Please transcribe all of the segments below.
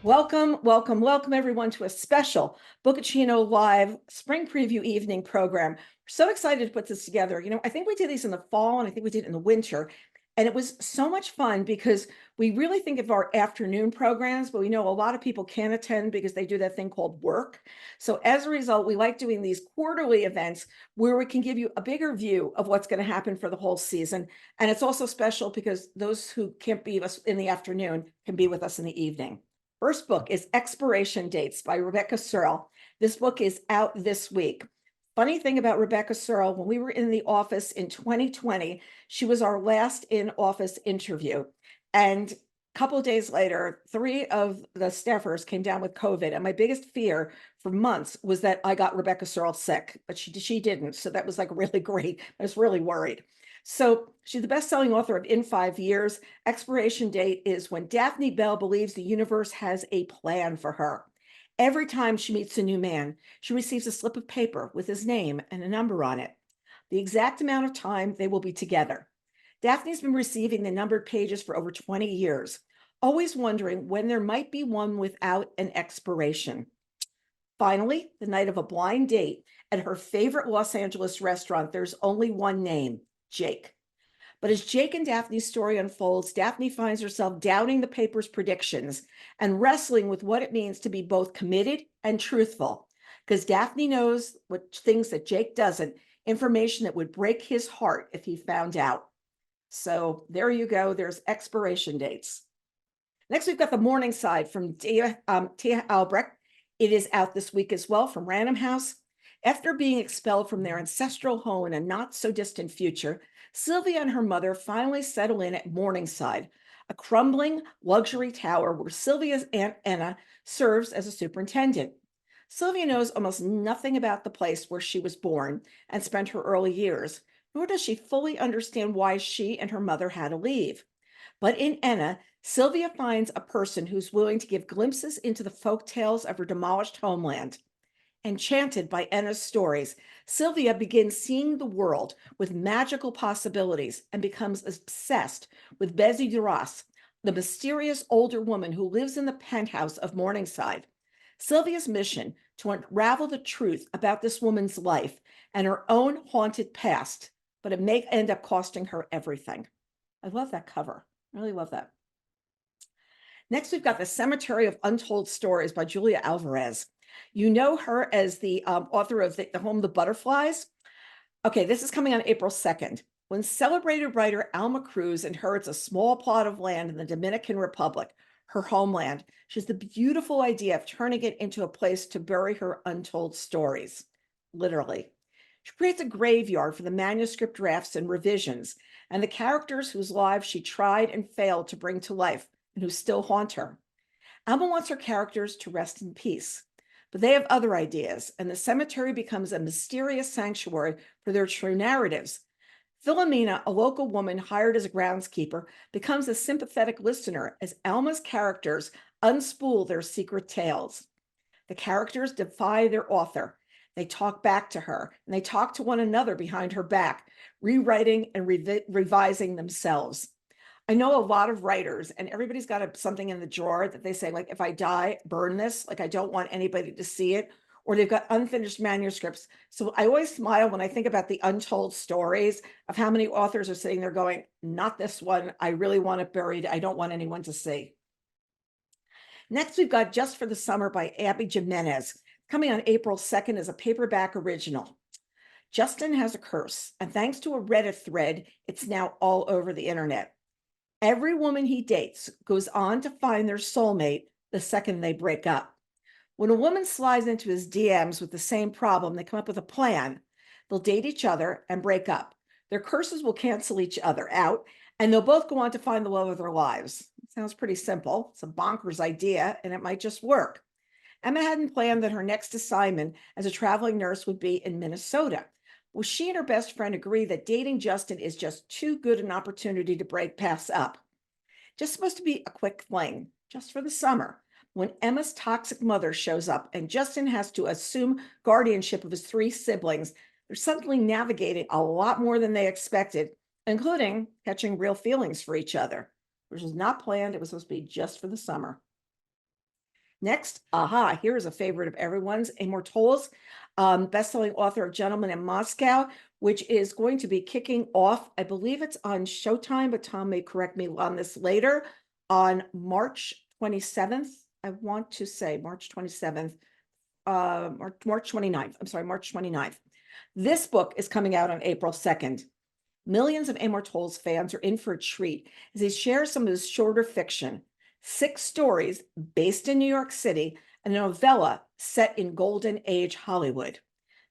Welcome, welcome, welcome everyone to a special Bookaccino Live Spring Preview Evening program. We're so excited to put this together. I think we did these in the fall and I think we did it in the winter. And it was so much fun because we really think of our afternoon programs, but we know a lot of people can't attend because they do that thing called work. So as a result, we like doing these quarterly events where we can give you a bigger view of what's going to happen for the whole season. And it's also special because those who can't be with us in the afternoon can be with us in the evening. First book is Expiration Dates by Rebecca Searle. This book is out this week. Funny thing about Rebecca Searle, when we were in the office in 2020, she was our last in-office interview. And a couple of days later, 3 of the staffers came down with COVID. And my biggest fear for months was that I got Rebecca Searle sick, but she didn't. So that was like really great. I was really worried. So she's the best-selling author of In 5 Years. Expiration Date is when Daphne Bell believes the universe has a plan for her. Every time she meets a new man, she receives a slip of paper with his name and a number on it, the exact amount of time they will be together. Daphne's been receiving the numbered pages for over 20 years, always wondering when there might be one without an expiration. Finally, the night of a blind date at her favorite Los Angeles restaurant, there's only one name, Jake. But as Jake and Daphne's story unfolds, Daphne finds herself doubting the paper's predictions and wrestling with what it means to be both committed and truthful. Because Daphne knows things that Jake doesn't, information that would break his heart if he found out. So there you go. There's Expiration Dates. Next, we've got The Morning Side from Tia Albrecht. It is out this week as well from Random House. After being expelled from their ancestral home in a not-so-distant future, Sylvia and her mother finally settle in at Morningside, a crumbling luxury tower where Sylvia's Aunt Anna serves as a superintendent. Sylvia knows almost nothing about the place where she was born and spent her early years, nor does she fully understand why she and her mother had to leave. But in Anna, Sylvia finds a person who's willing to give glimpses into the folk tales of her demolished homeland. Enchanted by Anna's stories, Sylvia begins seeing the world with magical possibilities and becomes obsessed with Bessie DeRoss, the mysterious older woman who lives in the penthouse of Morningside. Sylvia's mission to unravel the truth about this woman's life and her own haunted past, but it may end up costing her everything. I love that cover. I really love that. Next, we've got The Cemetery of Untold Stories by Julia Alvarez. You know her as the author of the Home of the Butterflies. Okay, this is coming on April 2nd. When celebrated writer Alma Cruz inherits a small plot of land in the Dominican Republic, her homeland, she has the beautiful idea of turning it into a place to bury her untold stories, literally. She creates a graveyard for the manuscript drafts and revisions, and the characters whose lives she tried and failed to bring to life and who still haunt her. Alma wants her characters to rest in peace. But they have other ideas, and the cemetery becomes a mysterious sanctuary for their true narratives. Philomena, a local woman hired as a groundskeeper, becomes a sympathetic listener as Alma's characters unspool their secret tales. The characters defy their author. They talk back to her, and they talk to one another behind her back, rewriting and revising themselves. I know a lot of writers, and everybody's got something in the drawer that they say, like, if I die, burn this. Like, I don't want anybody to see it. Or they've got unfinished manuscripts. So I always smile when I think about the untold stories of how many authors are sitting there going, not this one. I really want it buried. I don't want anyone to see. Next, we've got Just for the Summer by Abby Jimenez, coming on April 2nd as a paperback original. Justin has a curse, and thanks to a Reddit thread, it's now all over the internet. Every woman he dates goes on to find their soulmate the second they break up. When a woman slides into his DMs with the same problem, they come up with a plan. They'll date each other and break up. Their curses will cancel each other out, and they'll both go on to find the love of their lives. It sounds pretty simple. It's a bonkers idea, and it might just work. Emma hadn't planned that her next assignment as a traveling nurse would be in Minnesota. Well, she and her best friend agree that dating Justin is just too good an opportunity to pass up. Just supposed to be a quick fling, just for the summer, when Emma's toxic mother shows up and Justin has to assume guardianship of his 3 siblings. They're suddenly navigating a lot more than they expected, including catching real feelings for each other, which was not planned. It was supposed to be just for the summer. Next, here is a favorite of everyone's, Amor Towles, best-selling author of Gentleman in Moscow, which is going to be kicking off, I believe it's on Showtime, but Tom may correct me on this later, on March 27th. I want to say March 27th, March 29th. I'm sorry, March 29th. This book is coming out on April 2nd. Millions of Amor Towles fans are in for a treat as he shares some of his shorter fiction, 6 stories based in New York City, and a novella set in Golden Age Hollywood.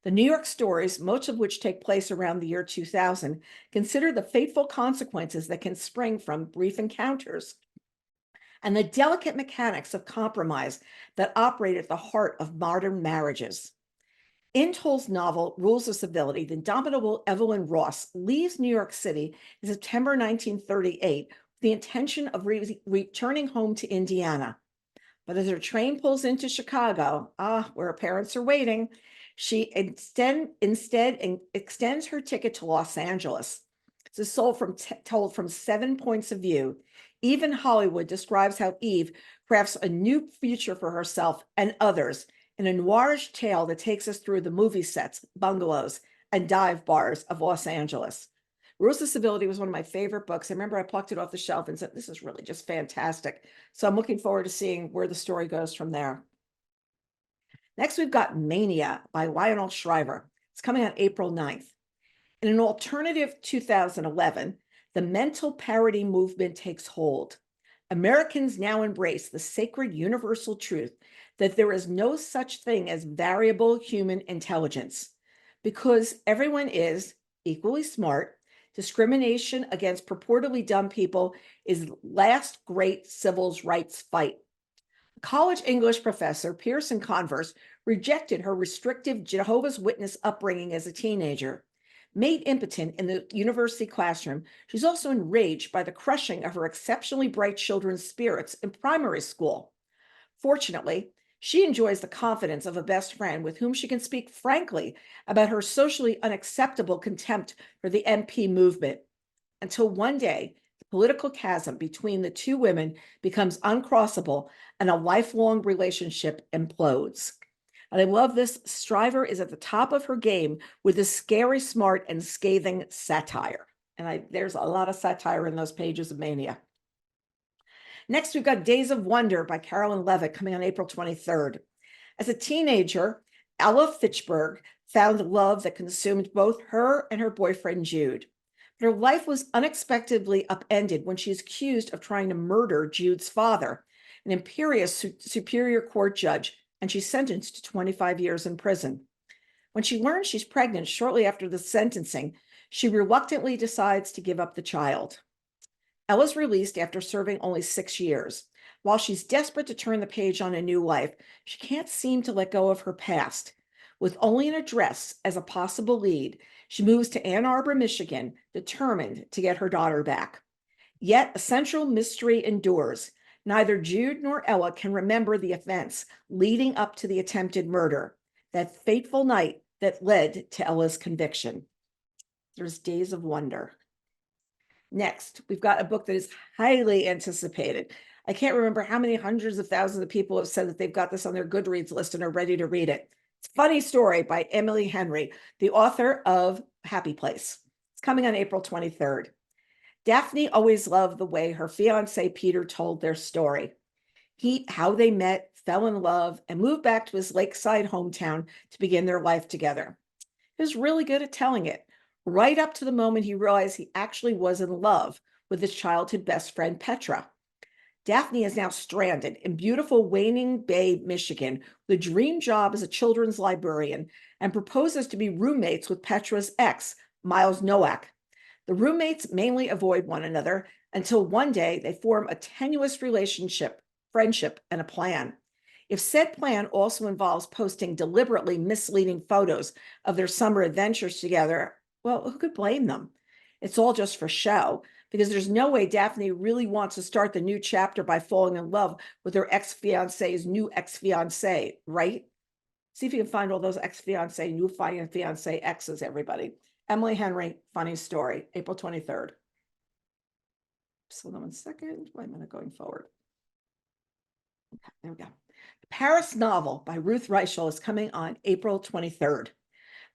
The New York stories, most of which take place around the year 2000, consider the fateful consequences that can spring from brief encounters and the delicate mechanics of compromise that operate at the heart of modern marriages. In Towles' novel, Rules of Civility, the indomitable Evelyn Ross leaves New York City in September 1938 with the intention of returning home to Indiana. But as her train pulls into Chicago, where her parents are waiting, she instead extends her ticket to Los Angeles. This is told from 7 points of view. Even Hollywood describes how Eve crafts a new future for herself and others in a noirish tale that takes us through the movie sets, bungalows, and dive bars of Los Angeles. Rules of Civility was one of my favorite books. I remember I plucked it off the shelf and said, this is really just fantastic. So I'm looking forward to seeing where the story goes from there. Next, we've got Mania by Lionel Shriver. It's coming on April 9th. In an alternative 2011, the mental parity movement takes hold. Americans now embrace the sacred universal truth that there is no such thing as variable human intelligence. Because everyone is equally smart, discrimination against purportedly dumb people is last great civil rights fight. College English professor Pearson Converse rejected her restrictive Jehovah's Witness upbringing as a teenager. Made impotent in the university classroom, she's also enraged by the crushing of her exceptionally bright children's spirits in primary school. Fortunately, she enjoys the confidence of a best friend with whom she can speak frankly about her socially unacceptable contempt for the MP movement, until one day, the political chasm between the two women becomes uncrossable and a lifelong relationship implodes. And I love this. Shriver is at the top of her game with this scary, smart, and scathing satire. And there's a lot of satire in those pages of Mania. Next, we've got Days of Wonder by Carolyn Levitt coming on April 23rd. As a teenager, Ella Fitzgerald found love that consumed both her and her boyfriend, Jude. But her life was unexpectedly upended when she is accused of trying to murder Jude's father, an imperious Superior Court judge, and she's sentenced to 25 years in prison. When she learns she's pregnant shortly after the sentencing, she reluctantly decides to give up the child. Ella's released after serving only 6 years. While she's desperate to turn the page on a new life, she can't seem to let go of her past. With only an address as a possible lead, she moves to Ann Arbor, Michigan, determined to get her daughter back. Yet a central mystery endures. Neither Jude nor Ella can remember the events leading up to the attempted murder, that fateful night that led to Ella's conviction. There's Days of Wonder. Next, we've got a book that is highly anticipated. I can't remember how many hundreds of thousands of people have said that they've got this on their Goodreads list and are ready to read it. It's Funny Story by Emily Henry, the author of Happy Place. It's coming on April 23rd. Daphne always loved the way her fiancé Peter told their story. How they met, fell in love, and moved back to his lakeside hometown to begin their life together. He was really good at telling it, right up to the moment he realized he actually was in love with his childhood best friend, Petra. Daphne is now stranded in beautiful Waning Bay, Michigan, with a dream job as a children's librarian, and proposes to be roommates with Petra's ex, Miles Nowak. The roommates mainly avoid one another until one day they form a tenuous relationship, friendship, and a plan. If said plan also involves posting deliberately misleading photos of their summer adventures together, well, who could blame them? It's all just for show, because there's no way Daphne really wants to start the new chapter by falling in love with her ex-fiance's new ex-fiance, right? See if you can find all those ex-fiance, new fiance exes, everybody. Emily Henry, Funny Story, April 23rd. Just hold on 1 second. Why am I not going forward? There we go. The Paris novel by Ruth Reichel is coming on April 23rd.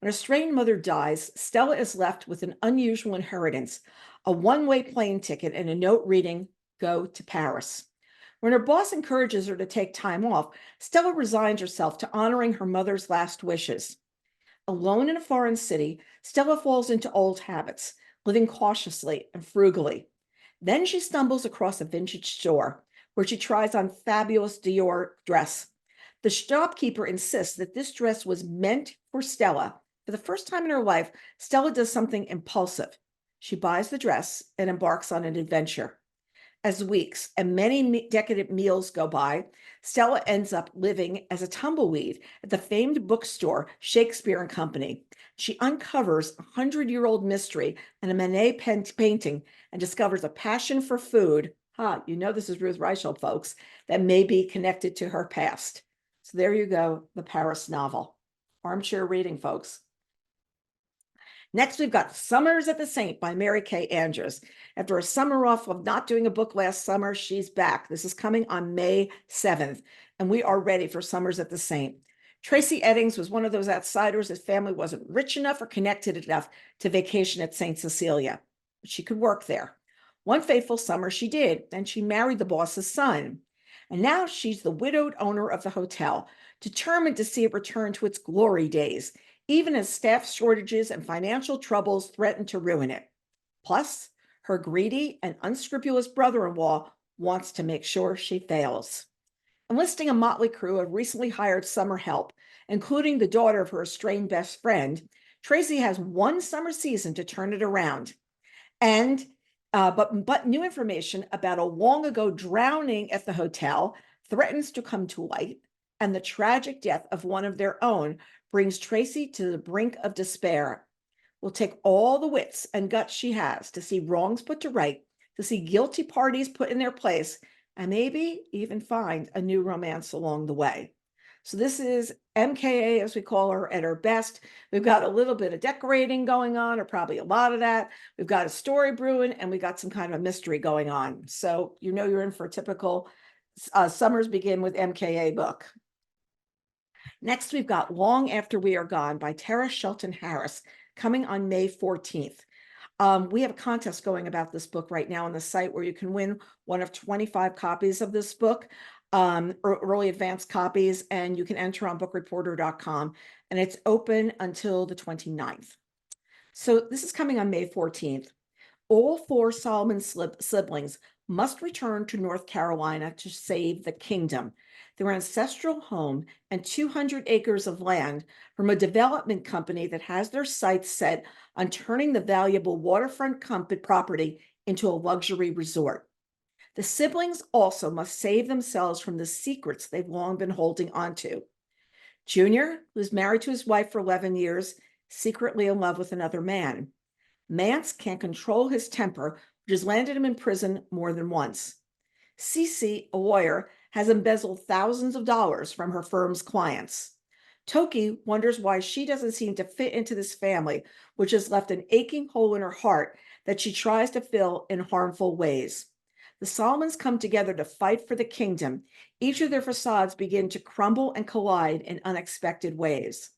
When a strained mother dies, Stella is left with an unusual inheritance, a one-way plane ticket and a note reading, "Go to Paris." When her boss encourages her to take time off, Stella resigns herself to honoring her mother's last wishes. Alone in a foreign city, Stella falls into old habits, living cautiously and frugally. Then she stumbles across a vintage store where she tries on fabulous Dior dress. The shopkeeper insists that this dress was meant for Stella. For the first time in her life, Stella does something impulsive. She buys the dress and embarks on an adventure. As weeks and many decadent meals go by, Stella ends up living as a tumbleweed at the famed bookstore Shakespeare and Company. She uncovers a 100-year-old mystery and a Manet painting and discovers a passion for food. You know this is Ruth Reichel, folks, that may be connected to her past. So there you go, the Paris novel. Armchair reading, folks. Next, we've got Summers at the Saint by Mary Kay Andrews. After a summer off of not doing a book last summer, she's back. This is coming on May 7th, and we are ready for Summers at the Saint. Tracy Eddings was one of those outsiders. His family wasn't rich enough or connected enough to vacation at St. Cecilia, but she could work there. One fateful summer she did, and she married the boss's son. And now she's the widowed owner of the hotel, determined to see it return to its glory days, even as staff shortages and financial troubles threaten to ruin it. Plus, her greedy and unscrupulous brother-in-law wants to make sure she fails. Enlisting a motley crew of recently hired summer help, including the daughter of her estranged best friend, Tracy has one summer season to turn it around. But new information about a long ago drowning at the hotel threatens to come to light, and the tragic death of one of their own brings Tracy to the brink of despair. Will take all the wits and guts she has to see wrongs put to right, to see guilty parties put in their place, and maybe even find a new romance along the way. So this is MKA, as we call her, at her best. We've got a little bit of decorating going on, or probably a lot of that. We've got a story brewing, and we got some kind of a mystery going on. So you know you're in for a typical Summers Begin with MKA book. Next, we've got Long After We Are Gone by Tara Shelton Harris, coming on May 14th. We have a contest going about this book right now on the site where you can win one of 25 copies of this book, early advance copies, and you can enter on bookreporter.com, and it's open until the 29th. So this is coming on May 14th. All four Solomon siblings must return to North Carolina to save the kingdom, their ancestral home and 200 acres of land from a development company that has their sights set on turning the valuable waterfront property into a luxury resort. The siblings also must save themselves from the secrets they've long been holding onto. Junior, who's married to his wife for 11 years, secretly in love with another man. Mance can't control his temper, which has landed him in prison more than once. Cece, a lawyer, has embezzled thousands of dollars from her firm's clients. Toki wonders why she doesn't seem to fit into this family, which has left an aching hole in her heart that she tries to fill in harmful ways. The Solomons come together to fight for the kingdom. Each of their facades begin to crumble and collide in unexpected ways.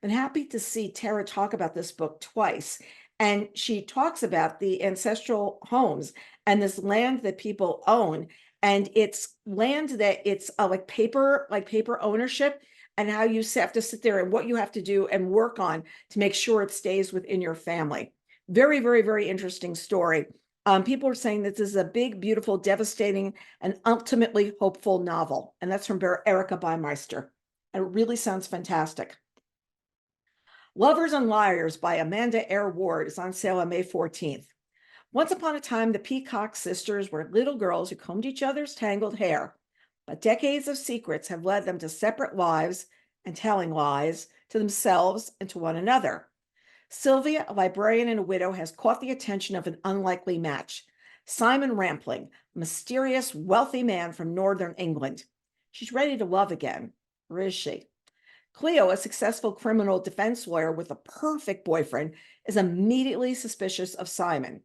I'm happy to see Tara talk about this book twice. And she talks about the ancestral homes and this land that people own. And it's land that it's like paper ownership, and how you have to sit there and what you have to do and work on to make sure it stays within your family. Very, very, very interesting story. People are saying that this is a big, beautiful, devastating, and ultimately hopeful novel. And that's from Erica Beimeister. And it really sounds fantastic. Lovers and Liars by Amanda Eyre Ward is on sale on May 14th. Once upon a time, the Peacock sisters were little girls who combed each other's tangled hair, but decades of secrets have led them to separate lives and telling lies to themselves and to one another. Sylvia, a librarian and a widow, has caught the attention of an unlikely match, Simon Rampling, a mysterious, wealthy man from northern England. She's ready to love again, or is she? Cleo, a successful criminal defense lawyer with a perfect boyfriend, is immediately suspicious of Simon.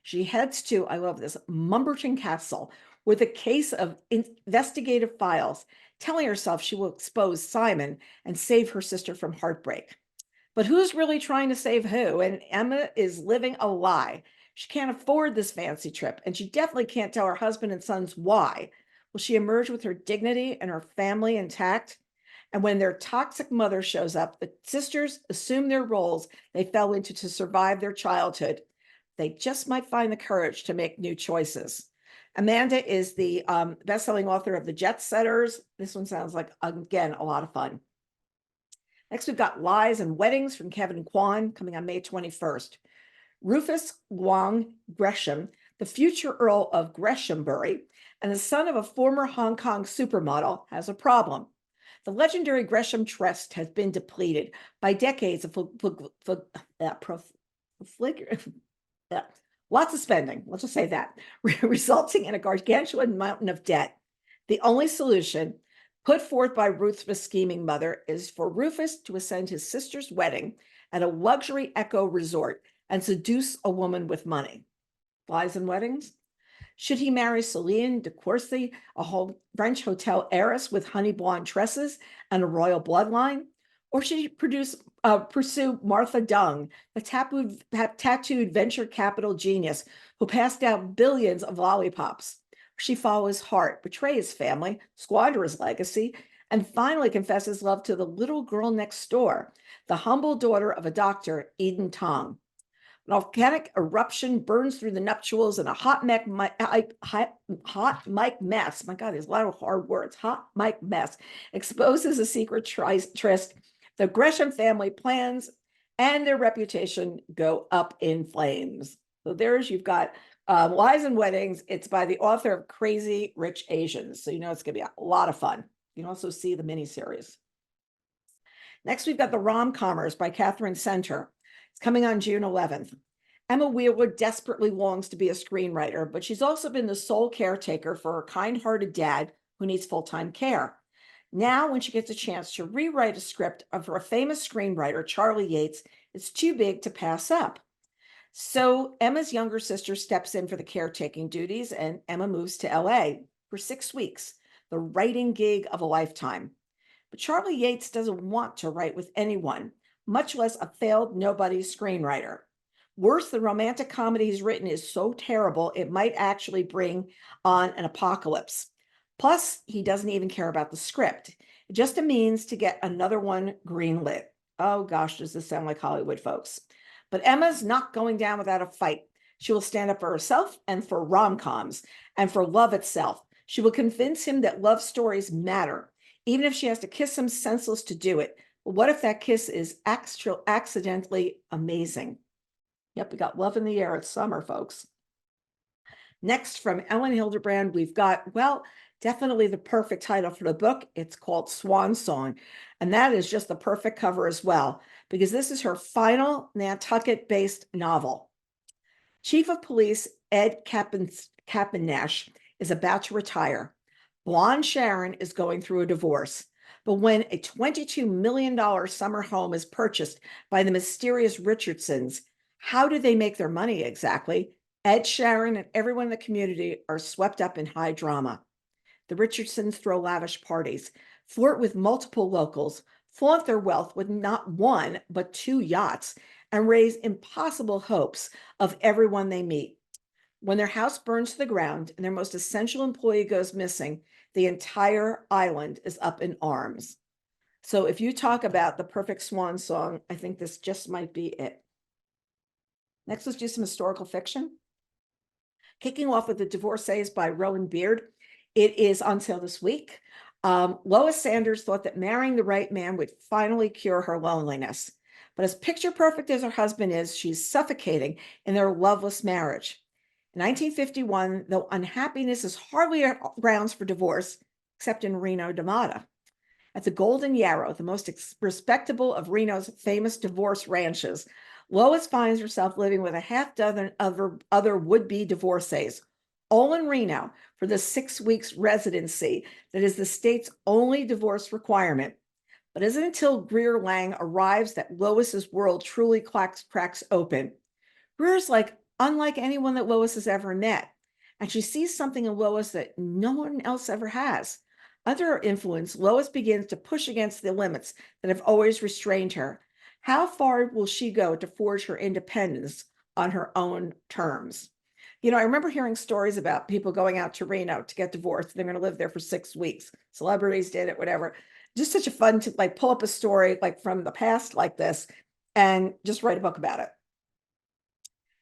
She heads to, I love this, Mumberton Castle, with a case of investigative files, telling herself she will expose Simon and save her sister from heartbreak. But who's really trying to save who? And Emma is living a lie. She can't afford this fancy trip, and she definitely can't tell her husband and sons why. Will she emerge with her dignity and her family intact? And when their toxic mother shows up, the sisters assume their roles they fell into to survive their childhood. They just might find the courage to make new choices. Amanda is the best-selling author of The Jet Setters. This one sounds like, again, a lot of fun. Next, we've got Lies and Weddings from Kevin Kwan, coming on May 21st. Rufus Wong Gresham, the future Earl of Greshambury, and the son of a former Hong Kong supermodel, has a problem. The legendary Gresham Trust has been depleted by decades of lots of spending, let's just say that, resulting in a gargantuan mountain of debt. The only solution put forth by Rufus' scheming mother is for Rufus to attend his sister's wedding at a luxury eco resort and seduce a woman with money. Lies and Weddings? Should he marry Céline de Courcy, a whole French hotel heiress with honey blonde tresses and a royal bloodline? Or should he pursue Martha Dung, the tattooed venture capital genius who passed out billions of lollipops? She follow his heart, betray his family, squander his legacy, and finally confess his love to the little girl next door, the humble daughter of a doctor, Eden Tong. An volcanic eruption burns through the nuptials, and a hot mic mess, my God, there's a lot of hard words, hot mic mess, exposes a secret tryst. The Gresham family plans and their reputation go up in flames. So there's, you've got Lies and Weddings. It's by the author of Crazy Rich Asians. So you know it's going to be a lot of fun. You can also see the miniseries. Next, we've got The Rom-Commers by Catherine Center. It's coming on June 11th. Emma Wheeler desperately longs to be a screenwriter, but she's also been the sole caretaker for her kind-hearted dad who needs full-time care. Now, when she gets a chance to rewrite a script of a famous screenwriter, Charlie Yates, it's too big to pass up. So Emma's younger sister steps in for the caretaking duties, and Emma moves to LA for 6 weeks, the writing gig of a lifetime. But Charlie Yates doesn't want to write with anyone, much less a failed nobody screenwriter. Worse, the romantic comedy he's written is so terrible, it might actually bring on an apocalypse. Plus, he doesn't even care about the script. Just a means to get another one greenlit. Oh gosh, does this sound like Hollywood, folks? But Emma's not going down without a fight. She will stand up for herself and for rom-coms and for love itself. She will convince him that love stories matter, even if she has to kiss him senseless to do it. But what if that kiss is accidentally amazing? Yep, we got love in the air. It's summer, folks. Next, from Ellen Hildebrand, we've got, well, definitely the perfect title for the book. It's called Swan Song. And that is just the perfect cover as well, because this is her final Nantucket-based novel. Chief of Police Ed Capinash is about to retire. Blonde Sharon is going through a divorce. But when a $22 million summer home is purchased by the mysterious Richardsons, how do they make their money exactly? Ed, Sharon, and everyone in the community are swept up in high drama. The Richardsons throw lavish parties, flirt with multiple locals, flaunt their wealth with not one, but 2 yachts, and raise impossible hopes of everyone they meet. When their house burns to the ground and their most essential employee goes missing, the entire island is up in arms. So if you talk about the perfect swan song, I think this just might be it. Next, let's do some historical fiction. Kicking off with The Divorcees by Rowan Beard. It is on sale this week. Lois Sanders thought that marrying the right man would finally cure her loneliness. But as picture perfect as her husband is, she's suffocating in their loveless marriage. In 1951, though unhappiness is hardly grounds for divorce, except in Reno, Nevada. At the Golden Yarrow, the most respectable of Reno's famous divorce ranches, Lois finds herself living with a half dozen other would-be divorcees, all in Reno for the 6 weeks residency that is the state's only divorce requirement. But isn't until Greer Lang arrives that Lois's world truly cracks open. Greer's unlike anyone that Lois has ever met. and she sees something in Lois that no one else ever has. Under her influence, Lois begins to push against the limits that have always restrained her. How far will she go to forge her independence on her own terms? I remember hearing stories about people going out to Reno to get divorced. They're going to live there for 6 weeks. Celebrities did it, whatever. Just such a fun to like pull up a story like from the past like this and just write a book about it.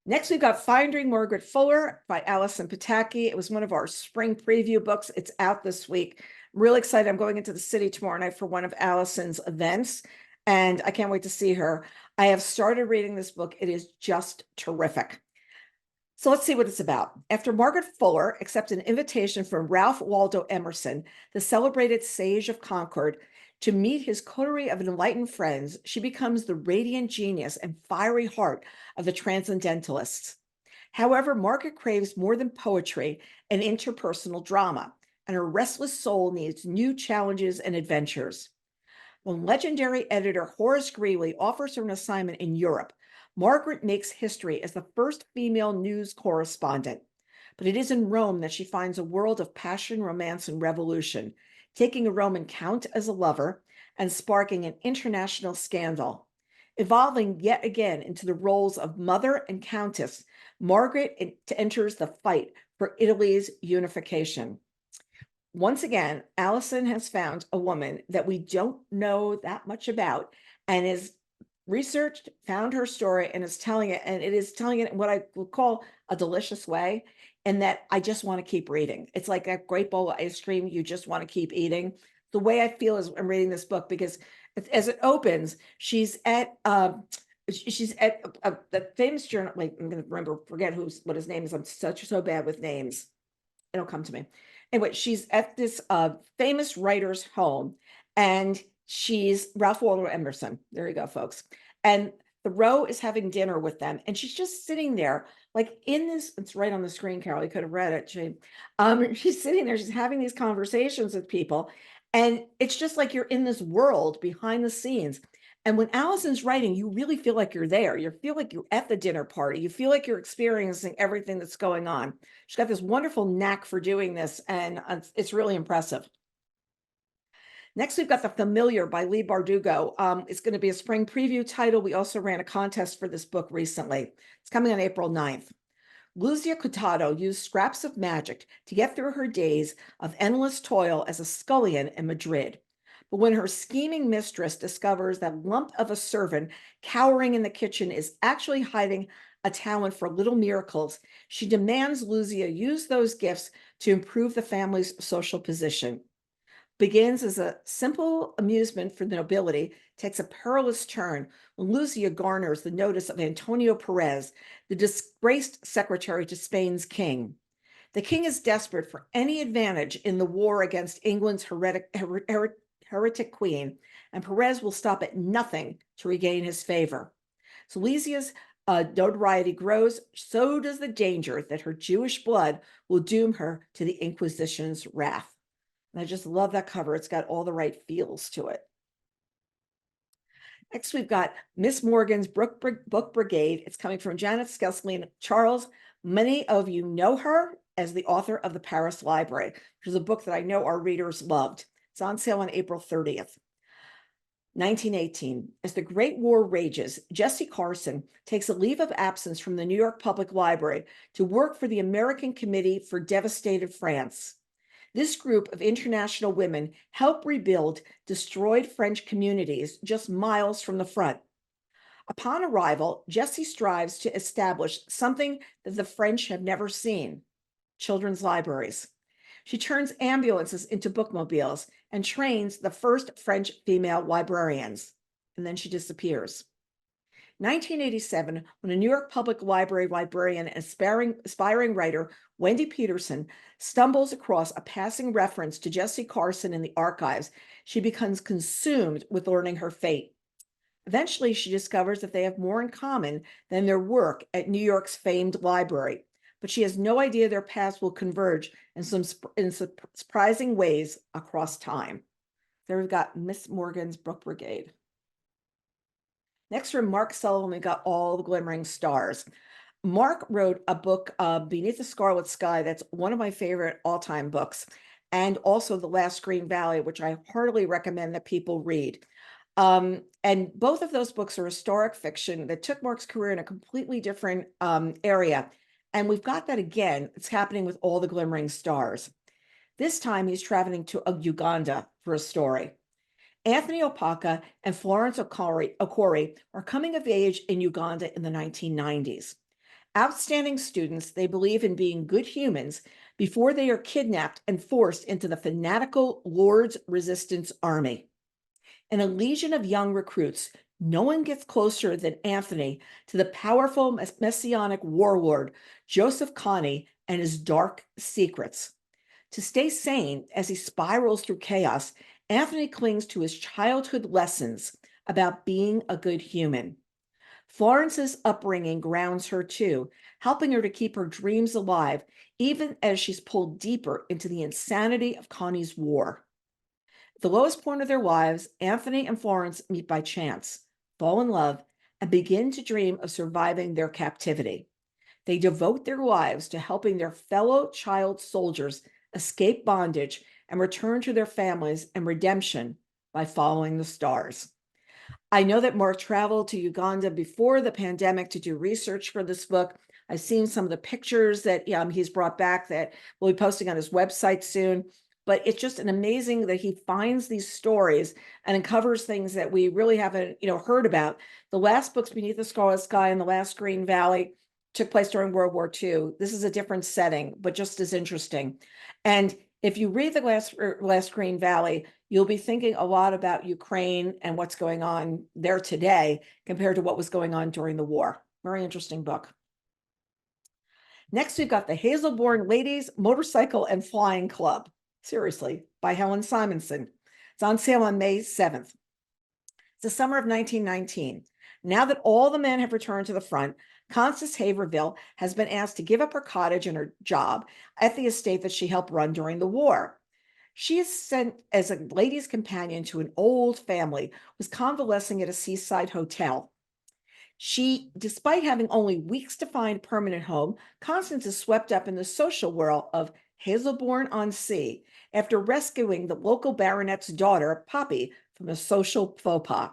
Next, we've got Finding Margaret Fuller by Alison Pataki. It was one of our spring preview books. It's out this week. I'm really excited. I'm going into the city tomorrow night for one of Alison's events, and I can't wait to see her. I have started reading this book. It is just terrific. So let's see what it's about. After Margaret Fuller accepts an invitation from Ralph Waldo Emerson, the celebrated sage of Concord, to meet his coterie of enlightened friends, she becomes the radiant genius and fiery heart of the transcendentalists. However, Margaret craves more than poetry and interpersonal drama, and her restless soul needs new challenges and adventures. When legendary editor Horace Greeley offers her an assignment in Europe, Margaret makes history as the first female news correspondent. But it is in Rome that she finds a world of passion, romance, and revolution, taking a Roman count as a lover and sparking an international scandal. Evolving yet again into the roles of mother and countess, Margaret enters the fight for Italy's unification. Once again, Alison has found a woman that we don't know that much about and is researched, found her story, and is telling it. And it is telling it in what I would call a delicious way, and that I just want to keep reading. It's like a great bowl of ice cream you just want to keep eating. The way I feel as I'm reading this book, because as it opens, she's at the famous journal. Like I'm going to forget what his name is. I'm so bad with names. It'll come to me. Anyway, she's at this famous writer's home, and she's Ralph Waldo Emerson. There you go, folks. And Thoreau is having dinner with them, and she's just sitting there, like in this. It's right on the screen, Carol. You could have read it. She's sitting there. She's having these conversations with people, and it's just like you're in this world behind the scenes. And when Alison's writing, you really feel like you're there. You feel like you're at the dinner party. You feel like you're experiencing everything that's going on. She's got this wonderful knack for doing this, and it's really impressive. Next, we've got The Familiar by Leigh Bardugo. It's going to be a spring preview title. We also ran a contest for this book recently. It's coming on April 9th. Luzia Cotado used scraps of magic to get through her days of endless toil as a scullion in Madrid. But when her scheming mistress discovers that lump of a servant cowering in the kitchen is actually hiding a talent for little miracles, she demands Luzia use those gifts to improve the family's social position. Begins as a simple amusement for the nobility, takes a perilous turn when Luzia garners the notice of Antonio Perez, the disgraced secretary to Spain's king. The king is desperate for any advantage in the war against England's heretic queen, and Perez will stop at nothing to regain his favor. So Luzia's notoriety grows, so does the danger that her Jewish blood will doom her to the Inquisition's wrath. And I just love that cover. It's got all the right feels to it. Next, we've got Miss Morgan's Book Brigade. It's coming from Janet Skelsley Charles. Many of you know her as the author of The Paris Library, which is a book that I know our readers loved. It's on sale on April 30th. 1918. As the Great War rages, Jessie Carson takes a leave of absence from the New York Public Library to work for the American Committee for Devastated France. This group of international women help rebuild destroyed French communities just miles from the front. Upon arrival, Jessie strives to establish something that the French have never seen: children's libraries. She turns ambulances into bookmobiles and trains the first French female librarians, and then she disappears. 1987, when a New York Public Library librarian and aspiring writer, Wendy Peterson, stumbles across a passing reference to Jessie Carson in the archives, she becomes consumed with learning her fate. Eventually, she discovers that they have more in common than their work at New York's famed library, but she has no idea their paths will converge in surprising ways across time. There we've got Miss Morgan's Book Brigade. Next, from Mark Sullivan, we got All the Glimmering Stars. Mark wrote a book, Beneath the Scarlet Sky, that's one of my favorite all-time books, and also The Last Green Valley, which I heartily recommend that people read. And both of those books are historic fiction that took Mark's career in a completely different area. And we've got that again. It's happening with All the Glimmering Stars. This time he's traveling to Uganda for a story. Anthony Opaka and Florence Okori are coming of age in Uganda in the 1990s. Outstanding students, they believe in being good humans before they are kidnapped and forced into the fanatical Lord's Resistance Army. In a legion of young recruits, no one gets closer than Anthony to the powerful messianic warlord, Joseph Kony, and his dark secrets. To stay sane as he spirals through chaos, Anthony clings to his childhood lessons about being a good human. Florence's upbringing grounds her too, helping her to keep her dreams alive, even as she's pulled deeper into the insanity of Connie's war. At the lowest point of their lives, Anthony and Florence meet by chance, fall in love, and begin to dream of surviving their captivity. They devote their lives to helping their fellow child soldiers escape bondage and return to their families and redemption by following the stars. I know that Mark traveled to Uganda before the pandemic to do research for this book. I've seen some of the pictures that he's brought back that we'll be posting on his website soon. But it's just an amazing that he finds these stories and uncovers things that we really haven't, heard about. The last books, Beneath the Scarlet Sky and The Last Green Valley, took place during World War II. This is a different setting, but just as interesting. And if you read The Last Green Valley, you'll be thinking a lot about Ukraine and what's going on there today compared to what was going on during the war. Very interesting book. Next, we've got the Hazelbourne Ladies Motorcycle and Flying Club. Seriously, by Helen Simonson. It's on sale on May 7th. It's the summer of 1919. Now that all the men have returned to the front, Constance Haverville has been asked to give up her cottage and her job at the estate that she helped run during the war. She is sent as a lady's companion to an old family who was convalescing at a seaside hotel. Despite having only weeks to find a permanent home, Constance is swept up in the social world of Hazelbourne-on-Sea after rescuing the local baronet's daughter, Poppy, from a social faux pas.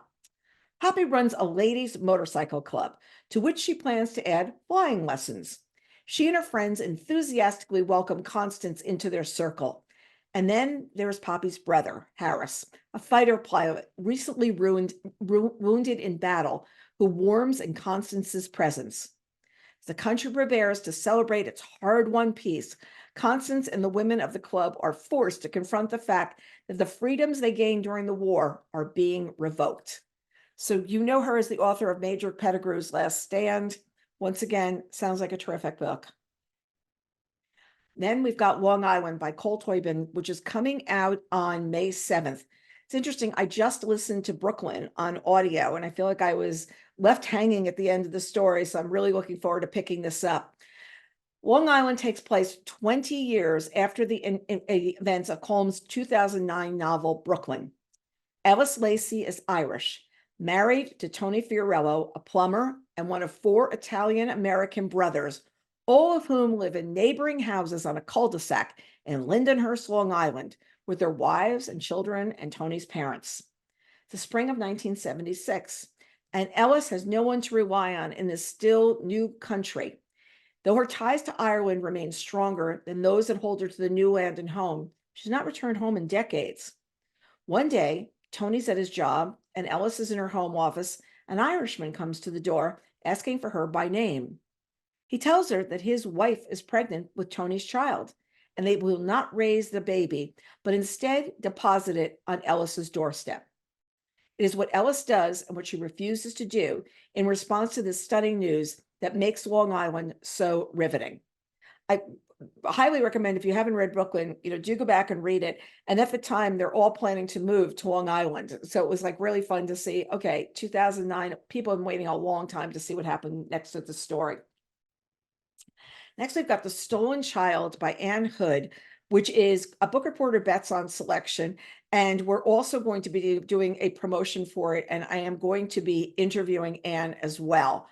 Poppy runs a ladies' motorcycle club, to which she plans to add flying lessons. She and her friends enthusiastically welcome Constance into their circle. And then there's Poppy's brother, Harris, a fighter pilot recently wounded in battle, who warms in Constance's presence. As the country prepares to celebrate its hard-won peace, Constance and the women of the club are forced to confront the fact that the freedoms they gained during the war are being revoked. So you know her as the author of Major Pettigrew's Last Stand. Once again, sounds like a terrific book. Then we've got Long Island by Cole Toibin, which is coming out on May 7th. It's interesting. I just listened to Brooklyn on audio, and I feel like I was left hanging at the end of the story. So I'm really looking forward to picking this up. Long Island takes place 20 years after the events of Holmes' 2009 novel, Brooklyn. Ellis Lacey is Irish, married to Tony Fiorello, a plumber, and one of 4 Italian-American brothers, all of whom live in neighboring houses on a cul-de-sac in Lindenhurst, Long Island, with their wives and children and Tony's parents. It's the spring of 1976, and Ellis has no one to rely on in this still new country. Though her ties to Ireland remain stronger than those that hold her to the new land and home, she's not returned home in decades. One day, Tony's at his job, and Ellis is in her home office. An Irishman comes to the door, asking for her by name. He tells her that his wife is pregnant with Tony's child, and they will not raise the baby, but instead deposit it on Ellis's doorstep. It is what Ellis does and what she refuses to do in response to this stunning news that makes Long Island so riveting. I highly recommend, if you haven't read Brooklyn, do go back and read it. And at the time, they're all planning to move to Long Island. So it was like really fun to see, okay, 2009, people have been waiting a long time to see what happened next to the story. Next, we've got The Stolen Child by Anne Hood, which is a Book Reporter Bets on selection. And we're also going to be doing a promotion for it. And I am going to be interviewing Anne as well.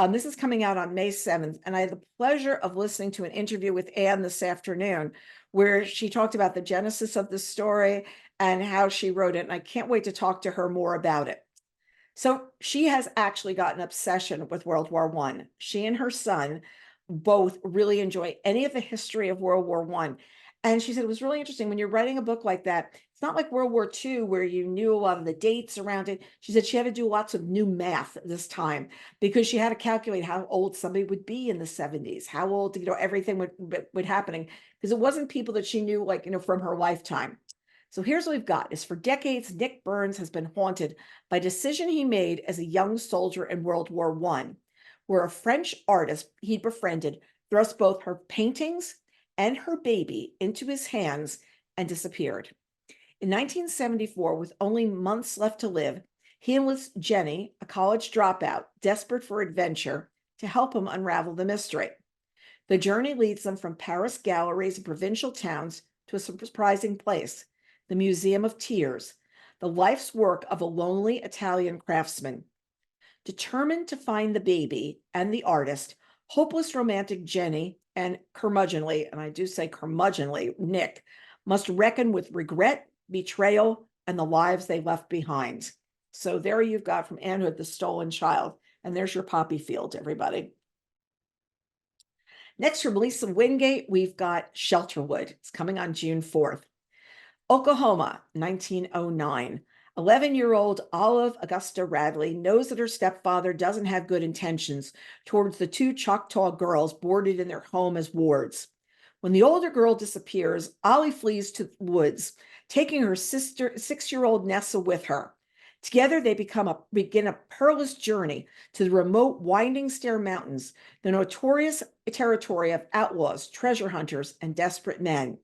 This is coming out on May 7th, and I had the pleasure of listening to an interview with Anne this afternoon where she talked about the genesis of the story and how she wrote it. And I can't wait to talk to her more about it. So she has actually got an obsession with World War One. She and her son both really enjoy any of the history of World War One. And she said it was really interesting when you're writing a book like that. It's not like World War II where you knew a lot of the dates around it. She said she had to do lots of new math this time because she had to calculate how old somebody would be in the 70s, how old, everything would happening, because it wasn't people that she knew, like, from her lifetime. So here's what we've got is for decades, Nick Burns has been haunted by a decision he made as a young soldier in World War One, where a French artist he'd befriended thrust both her paintings and her baby into his hands and disappeared. In 1974, with only months left to live, he enlists Jenny, a college dropout, desperate for adventure, to help him unravel the mystery. The journey leads them from Paris galleries and provincial towns to a surprising place, the Museum of Tears, the life's work of a lonely Italian craftsman. Determined to find the baby and the artist, hopeless romantic Jenny and curmudgeonly, and I do say curmudgeonly, Nick, must reckon with regret, betrayal, and the lives they left behind. So there you've got from Anne Hood, The Stolen Child. And there's your poppy field, everybody. Next, from Lisa Wingate, we've got Shelterwood. It's coming on June 4th. Oklahoma, 1909. 11-year-old Olive Augusta Radley knows that her stepfather doesn't have good intentions towards the two Choctaw girls boarded in their home as wards. When the older girl disappears, Ollie flees to the woods, taking her sister, 6-year-old Nessa, with her. Together, they begin a perilous journey to the remote Winding Stair Mountains, the notorious territory of outlaws, treasure hunters, and desperate men.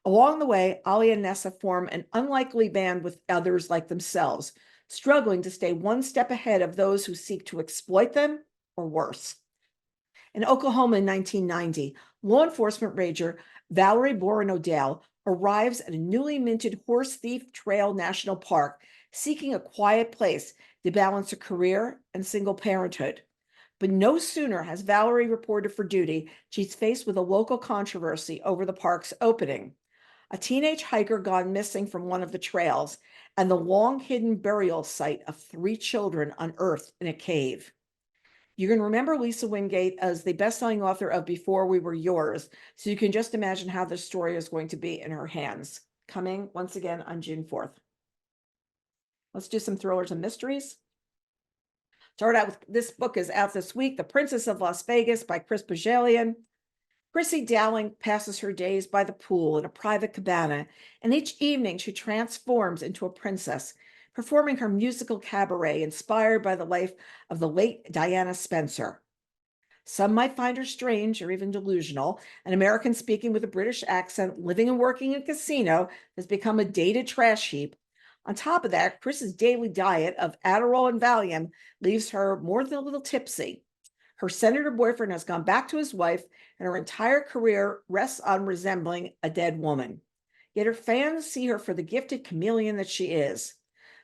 Along the way, Ollie and Nessa form an unlikely band with others like themselves, struggling to stay one step ahead of those who seek to exploit them or worse. In Oklahoma in 1990, law enforcement ranger Valerie Boren O'Dell arrives at a newly minted Horse Thief Trail National Park, seeking a quiet place to balance a career and single parenthood. But no sooner has Valerie reported for duty, she's faced with a local controversy over the park's opening. A teenage hiker gone missing from one of the trails, and the long-hidden burial site of 3 children unearthed in a cave. You can remember Lisa Wingate as the best-selling author of Before We Were Yours, so you can just imagine how this story is going to be in her hands. Coming once again on June 4th. Let's do some thrillers and mysteries. Start out with, this book is out this week, The Princess of Las Vegas by Chris Bajalian. Chrissy Dowling passes her days by the pool in a private cabana, and each evening she transforms into a princess, performing her musical cabaret inspired by the life of the late Diana Spencer. Some might find her strange or even delusional. An American speaking with a British accent, living and working in a casino, has become a dated trash heap. On top of that, Chris's daily diet of Adderall and Valium leaves her more than a little tipsy. Her senator boyfriend has gone back to his wife, and her entire career rests on resembling a dead woman. Yet her fans see her for the gifted chameleon that she is.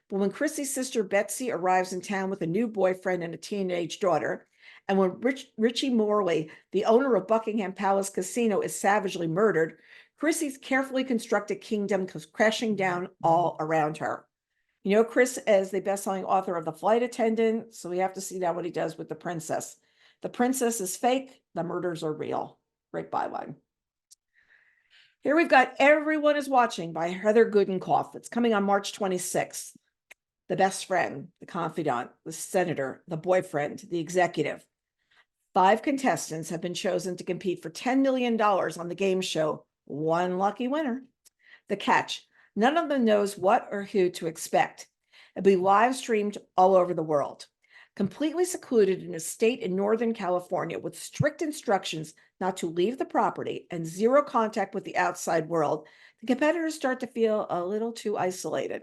But when Chrissy's sister Betsy arrives in town with a new boyfriend and a teenage daughter, and when Richie Morley, the owner of Buckingham Palace Casino, is savagely murdered, Chrissy's carefully constructed kingdom comes crashing down all around her. You know Chris as the best-selling author of The Flight Attendant, so we have to see now what he does with The Princess. The princess is fake, the murders are real. Great byline. Here we've got Everyone is Watching by Heather Goodenkoff. It's coming on March 26th. The best friend, the confidant, the senator, the boyfriend, the executive. 5 contestants have been chosen to compete for $10 million on the game show. One lucky winner. The catch, none of them knows what or who to expect. It'll be live streamed all over the world. Completely secluded in a state in Northern California with strict instructions not to leave the property and 0 contact with the outside world, the competitors start to feel a little too isolated.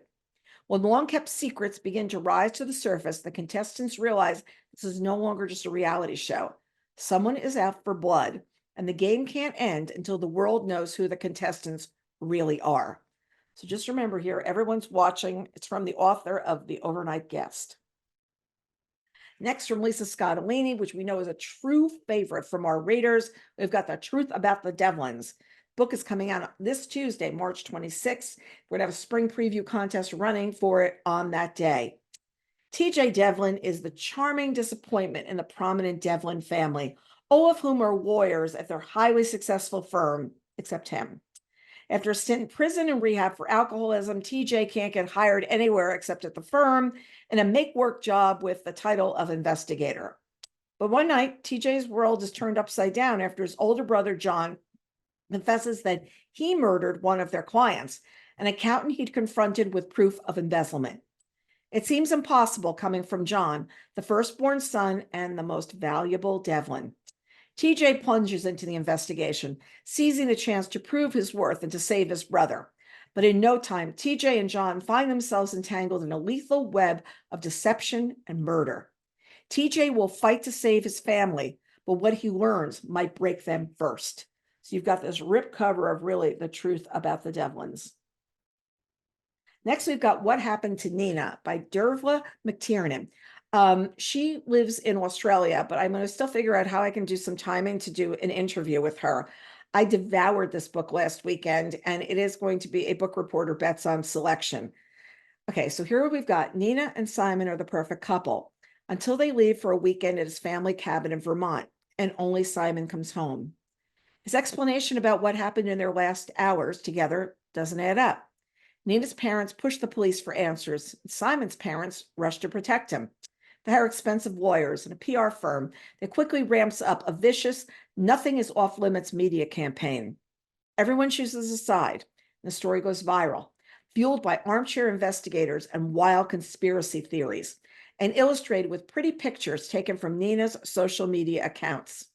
When long-kept secrets begin to rise to the surface, the contestants realize this is no longer just a reality show. Someone is out for blood, and the game can't end until the world knows who the contestants really are. So just remember here, Everyone's Watching. It's from the author of The Overnight Guest. Next, from Lisa Scottolini, which we know is a true favorite from our readers, we've got The Truth About the Devlins. Book is coming out this Tuesday, March 26th. We're going to have a spring preview contest running for it on that day. TJ Devlin is the charming disappointment in the prominent Devlin family, all of whom are lawyers at their highly successful firm, except him. After a stint in prison and rehab for alcoholism, TJ can't get hired anywhere except at the firm in a make-work job with the title of investigator. But one night, TJ's world is turned upside down after his older brother, John, confesses that he murdered one of their clients, an accountant he'd confronted with proof of embezzlement. It seems impossible coming from John, the firstborn son and the most valuable Devlin. TJ plunges into the investigation, seizing the chance to prove his worth and to save his brother. But in no time, TJ and John find themselves entangled in a lethal web of deception and murder. TJ will fight to save his family, but what he learns might break them first. So you've got this rip cover of really the truth about the Devlins. Next, we've got What Happened to Nina by Dervla McTiernan. She lives in Australia, but I'm going to still figure out how I can do some timing to do an interview with her. I devoured this book last weekend, and it is going to be a book reporter bets on selection. Okay, so here we've got Nina and Simon are the perfect couple until they leave for a weekend at his family cabin in Vermont, and only Simon comes home. His explanation about what happened in their last hours together doesn't add up. Nina's parents push the police for answers. Simon's parents rush to protect him. They hire expensive lawyers and a PR firm that quickly ramps up a vicious, nothing is off limits media campaign. Everyone chooses a side, and the story goes viral, fueled by armchair investigators and wild conspiracy theories, and illustrated with pretty pictures taken from Nina's social media accounts.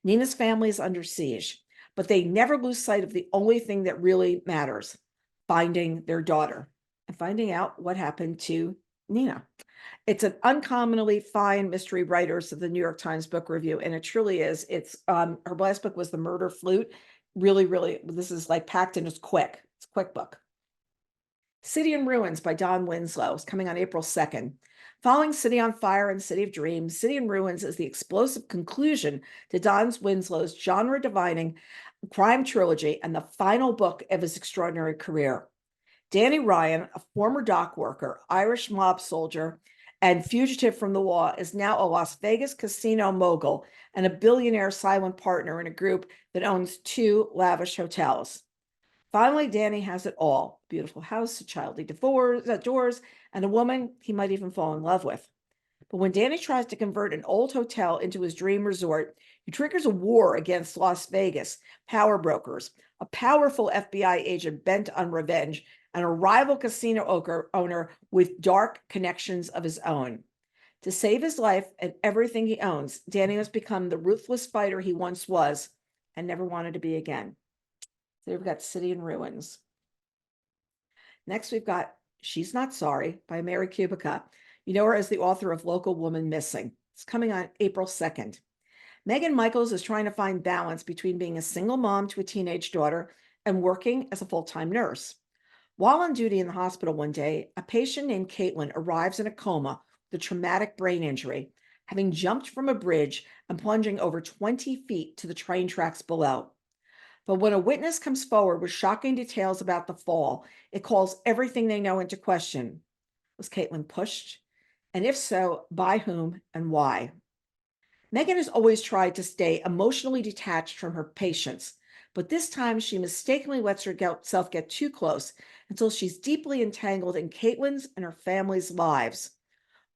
Nina's family is under siege, but they never lose sight of the only thing that really matters, finding their daughter and finding out what happened to Nina. It's an uncommonly fine mystery writers of the New York Times Book Review, and it truly is. It's her last book was The Murder Flute. Really, this is like packed and it's quick. It's a quick book. City in Ruins by Don Winslow is coming on April 2nd. Following City on Fire and City of Dreams, City in Ruins is the explosive conclusion to Don Winslow's genre-defining crime trilogy and the final book of his extraordinary career. Danny Ryan, a former dock worker, Irish mob soldier, and fugitive from the law, is now a Las Vegas casino mogul and a billionaire silent partner in a group that owns 2 lavish hotels. Finally, Danny has it all: a beautiful house, a childly doors, and a woman he might even fall in love with. But when Danny tries to convert an old hotel into his dream resort, he triggers a war against Las Vegas, power brokers, a powerful FBI agent bent on revenge, and a rival casino owner with dark connections of his own. To save his life and everything he owns, Danny must become the ruthless fighter he once was and never wanted to be again. So we've got City in Ruins. Next, we've got She's Not Sorry by Mary Kubica. You know her as the author of Local Woman Missing. It's coming on April 2nd. Megan Michaels is trying to find balance between being a single mom to a teenage daughter and working as a full-time nurse. While on duty in the hospital one day, a patient named Caitlin arrives in a coma with a traumatic brain injury, having jumped from a bridge and plunging over 20 feet to the train tracks below. But when a witness comes forward with shocking details about the fall, it calls everything they know into question. Was Caitlin pushed? And if so, by whom and why? Megan has always tried to stay emotionally detached from her patients, but this time she mistakenly lets herself get too close until she's deeply entangled in Caitlin's and her family's lives.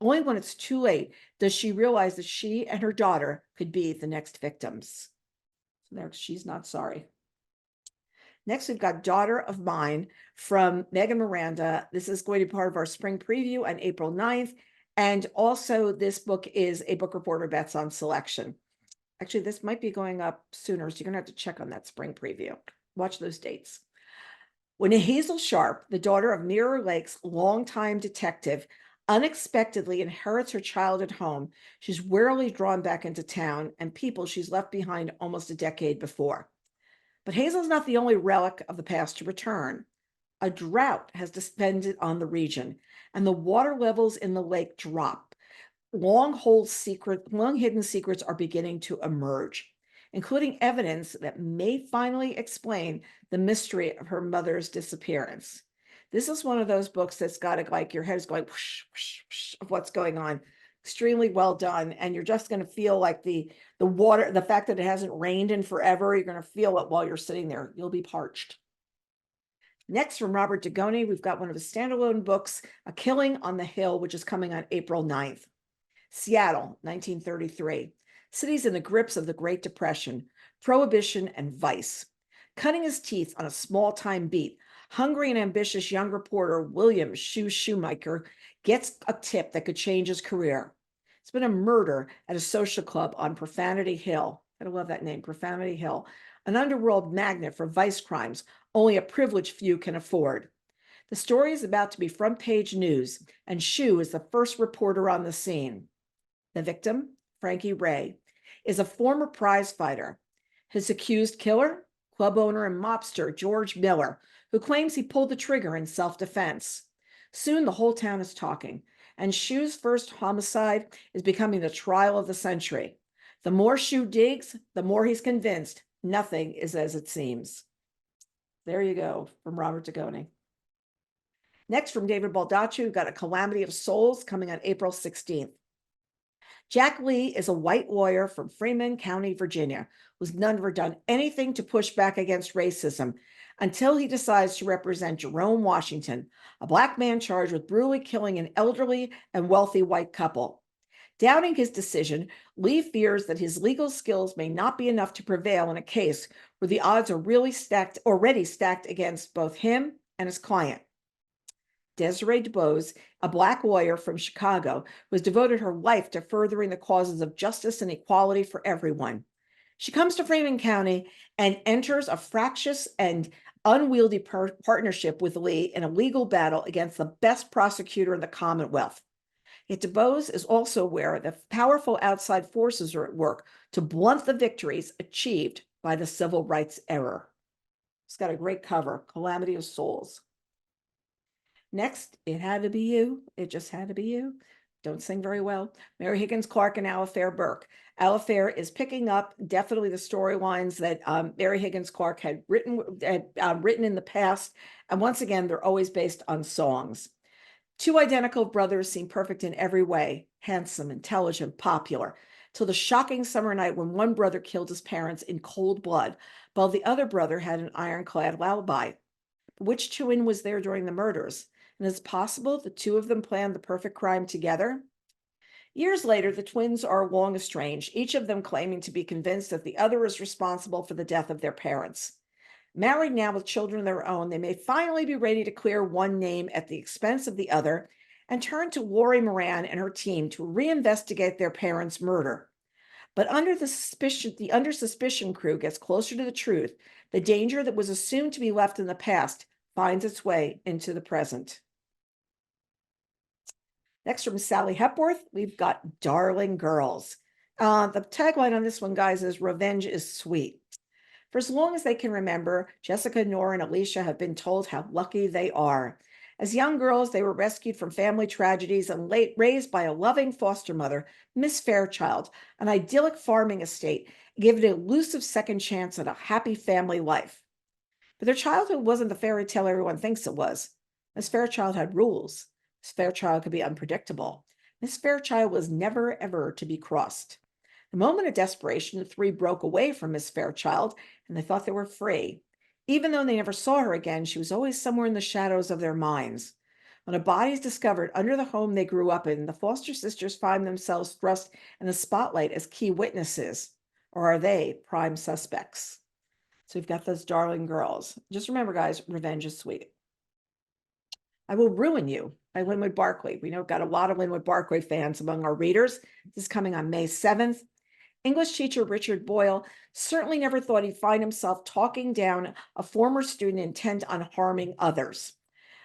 Only when it's too late does she realize that she and her daughter could be the next victims. So there, She's Not Sorry. Next, we've got Daughter of Mine from Megan Miranda. This is going to be part of our spring preview on April 9th. And also, this book is a Book Reporter Bets on selection. Actually, this might be going up sooner, so you're going to have to check on that spring preview. Watch those dates. When Hazel Sharp, the daughter of Mirror Lake's longtime detective, unexpectedly inherits her childhood home, she's warily drawn back into town and people she's left behind almost a decade before. But Hazel's not the only relic of the past to return. A drought has descended on the region, and the water levels in the lake drop, long hidden secrets are beginning to emerge, including evidence that may finally explain the mystery of her mother's disappearance. This is one of those books that's got it like your head is going whoosh, whoosh, whoosh of what's going on. Extremely well done. And you're just going to feel like the water, the fact that it hasn't rained in forever, you're going to feel it while you're sitting there. You'll be parched. Next, from Robert Dugoni, we've got one of his standalone books, A Killing on the Hill, which is coming on April 9th. Seattle, 1933. Cities in the grips of the Great Depression, prohibition, and vice. Cutting his teeth on a small-time beat, hungry and ambitious young reporter William Shoemaker gets a tip that could change his career. It's been a murder at a social club on Profanity Hill. I love that name, Profanity Hill, an underworld magnet for vice crimes only a privileged few can afford. The story is about to be front-page news, and Shue is the first reporter on the scene. The victim, Frankie Ray, is a former prize fighter. His accused killer, club owner and mobster George Miller, who claims he pulled the trigger in self-defense. Soon the whole town is talking, and Shue's first homicide is becoming the trial of the century. The more Shue digs, the more he's convinced nothing is as it seems. There you go, from Robert Dugoni. Next, from David Baldacci, we've got A Calamity of Souls coming on April 16th. Jack Lee is a white lawyer from Freeman County, Virginia, who's never done anything to push back against racism until he decides to represent Jerome Washington, a Black man charged with brutally killing an elderly and wealthy white couple. Doubting his decision, Lee fears that his legal skills may not be enough to prevail in a case where the odds are already stacked against both him and his client. Desiree DuBose, a Black lawyer from Chicago, who has devoted her life to furthering the causes of justice and equality for everyone. She comes to Freeman County and enters a fractious and unwieldy partnership with Lee in a legal battle against the best prosecutor in the Commonwealth. Yet DuBose is also aware that powerful outside forces are at work to blunt the victories achieved by the civil rights era. It's got a great cover, Calamity of Souls. Next, It Had to Be You. It Just Had to Be You. Don't sing very well. Mary Higgins Clark and Alifair Burke. Alifair is picking up definitely the storylines that Mary Higgins Clark had written in the past. And once again, they're always based on songs. Two identical brothers seem perfect in every way, handsome, intelligent, popular, till the shocking summer night when one brother killed his parents in cold blood, while the other brother had an ironclad alibi. Which twin was there during the murders? And it's possible the two of them planned the perfect crime together? Years later, the twins are long estranged, each of them claiming to be convinced that the other is responsible for the death of their parents. Married now with children of their own, they may finally be ready to clear one name at the expense of the other and turn to Lori Moran and her team to reinvestigate their parents' murder. But the under suspicion crew gets closer to the truth. The danger that was assumed to be left in the past finds its way into the present. Next, from Sally Hepworth, we've got Darling Girls. The tagline on this one, guys, is Revenge is Sweet. For as long as they can remember, Jessica, Nora, and Alicia have been told how lucky they are. As young girls, they were rescued from family tragedies and raised by a loving foster mother, Miss Fairchild, an idyllic farming estate, given an elusive second chance at a happy family life. But their childhood wasn't the fairy tale everyone thinks it was. Miss Fairchild had rules. Miss Fairchild could be unpredictable. Miss Fairchild was never, ever to be crossed. The moment of desperation, the three broke away from Miss Fairchild, and they thought they were free. Even though they never saw her again, she was always somewhere in the shadows of their minds. When a body is discovered under the home they grew up in, the foster sisters find themselves thrust in the spotlight as key witnesses. Or are they prime suspects? So we've got those Darling Girls. Just remember, guys, revenge is sweet. I Will Ruin You by Linwood Barclay. We know we've got a lot of Linwood Barclay fans among our readers. This is coming on May 7th. English teacher Richard Boyle certainly never thought he'd find himself talking down a former student intent on harming others.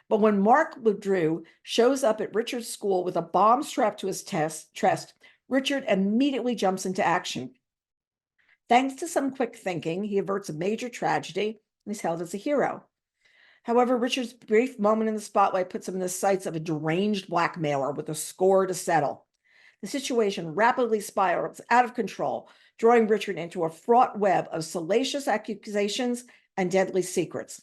But when Mark LeDrew shows up at Richard's school with a bomb strapped to his chest, Richard immediately jumps into action. Thanks to some quick thinking, he averts a major tragedy and is hailed as a hero. However, Richard's brief moment in the spotlight puts him in the sights of a deranged blackmailer with a score to settle. The situation rapidly spirals out of control, drawing Richard into a fraught web of salacious accusations and deadly secrets.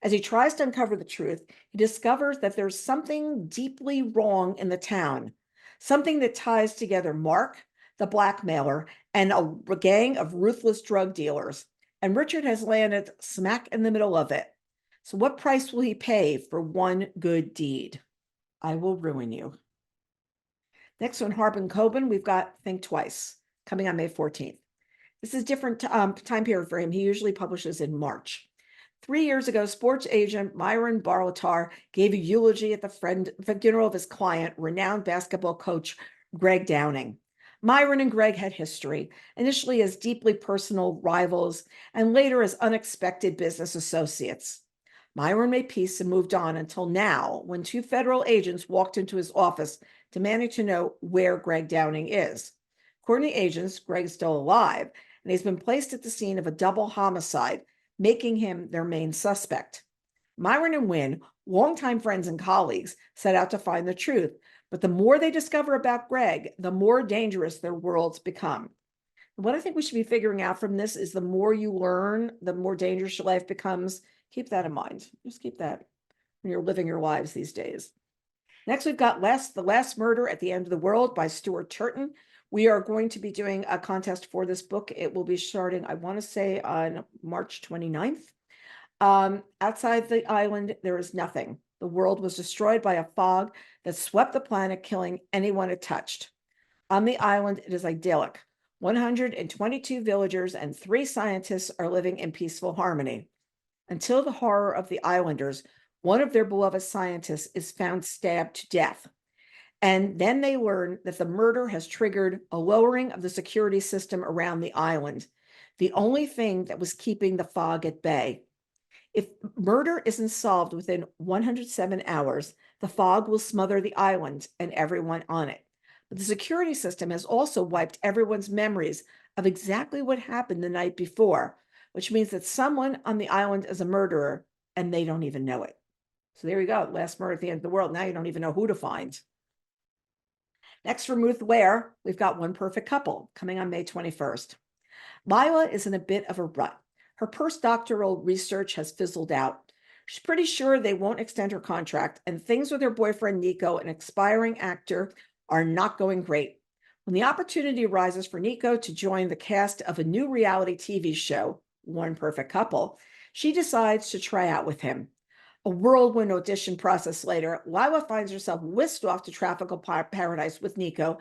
As he tries to uncover the truth, he discovers that there's something deeply wrong in the town, something that ties together Mark, the blackmailer, and a gang of ruthless drug dealers. And Richard has landed smack in the middle of it. So, what price will he pay for one good deed? I will ruin you. Next on Harbin Coben, we've got Think Twice, coming on May 14th. This is a different time period for him. He usually publishes in March. 3 years ago, sports agent Myron Barlatar gave a eulogy at the funeral of his client, renowned basketball coach Greg Downing. Myron and Greg had history, initially as deeply personal rivals and later as unexpected business associates. Myron made peace and moved on until now, when 2 federal agents walked into his office demanding to know where Greg Downing is. According to agents, Greg's still alive, and he's been placed at the scene of a double homicide, making him their main suspect. Myron and Wynne, longtime friends and colleagues, set out to find the truth, but the more they discover about Greg, the more dangerous their worlds become. What I think we should be figuring out from this is the more you learn, the more dangerous your life becomes. Keep that in mind. Just keep that when you're living your lives these days. Next, we've got The Last Murder at the End of the World by Stuart Turton. We are going to be doing a contest for this book. It will be starting, I want to say, on March 29th. Outside the island, there is nothing. The world was destroyed by a fog that swept the planet, killing anyone it touched. On the island, it is idyllic. 122 villagers and 3 scientists are living in peaceful harmony. Until the horror of the islanders, one of their beloved scientists is found stabbed to death. And then they learn that the murder has triggered a lowering of the security system around the island, the only thing that was keeping the fog at bay. If murder isn't solved within 107 hours, the fog will smother the island and everyone on it. But the security system has also wiped everyone's memories of exactly what happened the night before, which means that someone on the island is a murderer and they don't even know it. So there you go, Last Murder at the End of the World. Now you don't even know who to find. Next, for Ruth Ware, we've got One Perfect Couple, coming on May 21st. Lila is in a bit of a rut. Her postdoctoral research has fizzled out. She's pretty sure they won't extend her contract, and things with her boyfriend Nico, an expiring actor, are not going great. When the opportunity arises for Nico to join the cast of a new reality TV show, One Perfect Couple, she decides to try out with him. A whirlwind audition process later, Lila finds herself whisked off to tropical paradise with Nico,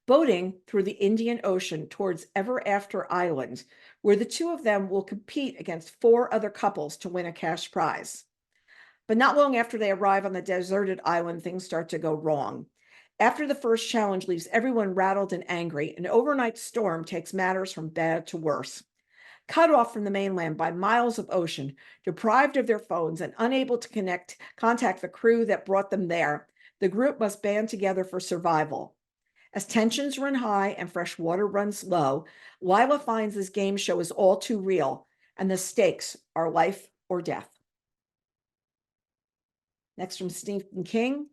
boating through the Indian Ocean towards Ever After Island, where the 2 of them will compete against 4 other couples to win a cash prize. But not long after they arrive on the deserted island, things start to go wrong. After the first challenge leaves everyone rattled and angry, an overnight storm takes matters from bad to worse. Cut off from the mainland by miles of ocean, deprived of their phones and unable to contact the crew that brought them there, the group must band together for survival. As tensions run high and fresh water runs low, Lila finds this game show is all too real, and the stakes are life or death. Next, from Stephen King,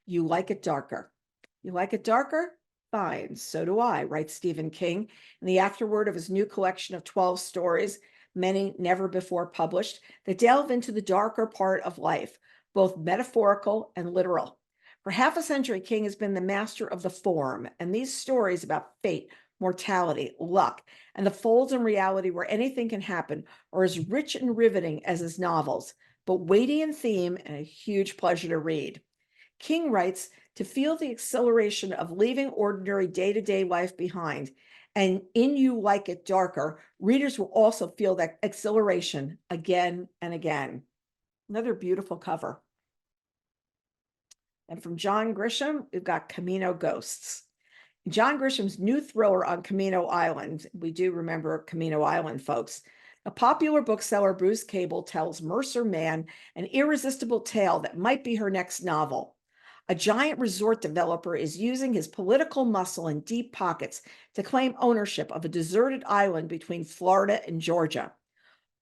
You Like It Darker. You like it darker? Fine, so do I, writes Stephen King in the afterword of his new collection of 12 stories, many never before published, that delve into the darker part of life, both metaphorical and literal. For half a century, King has been the master of the form, and these stories about fate, mortality, luck, and the folds in reality where anything can happen are as rich and riveting as his novels, but weighty in theme and a huge pleasure to read. King writes, to feel the exhilaration of leaving ordinary day-to-day life behind, and in You Like It Darker, readers will also feel that exhilaration again and again. Another beautiful cover. And from John Grisham, we've got Camino Ghosts. John Grisham's new thriller on Camino Island, we do remember Camino Island, folks. A popular bookseller, Bruce Cable, tells Mercer Mann an irresistible tale that might be her next novel. A giant resort developer is using his political muscle and deep pockets to claim ownership of a deserted island between Florida and Georgia.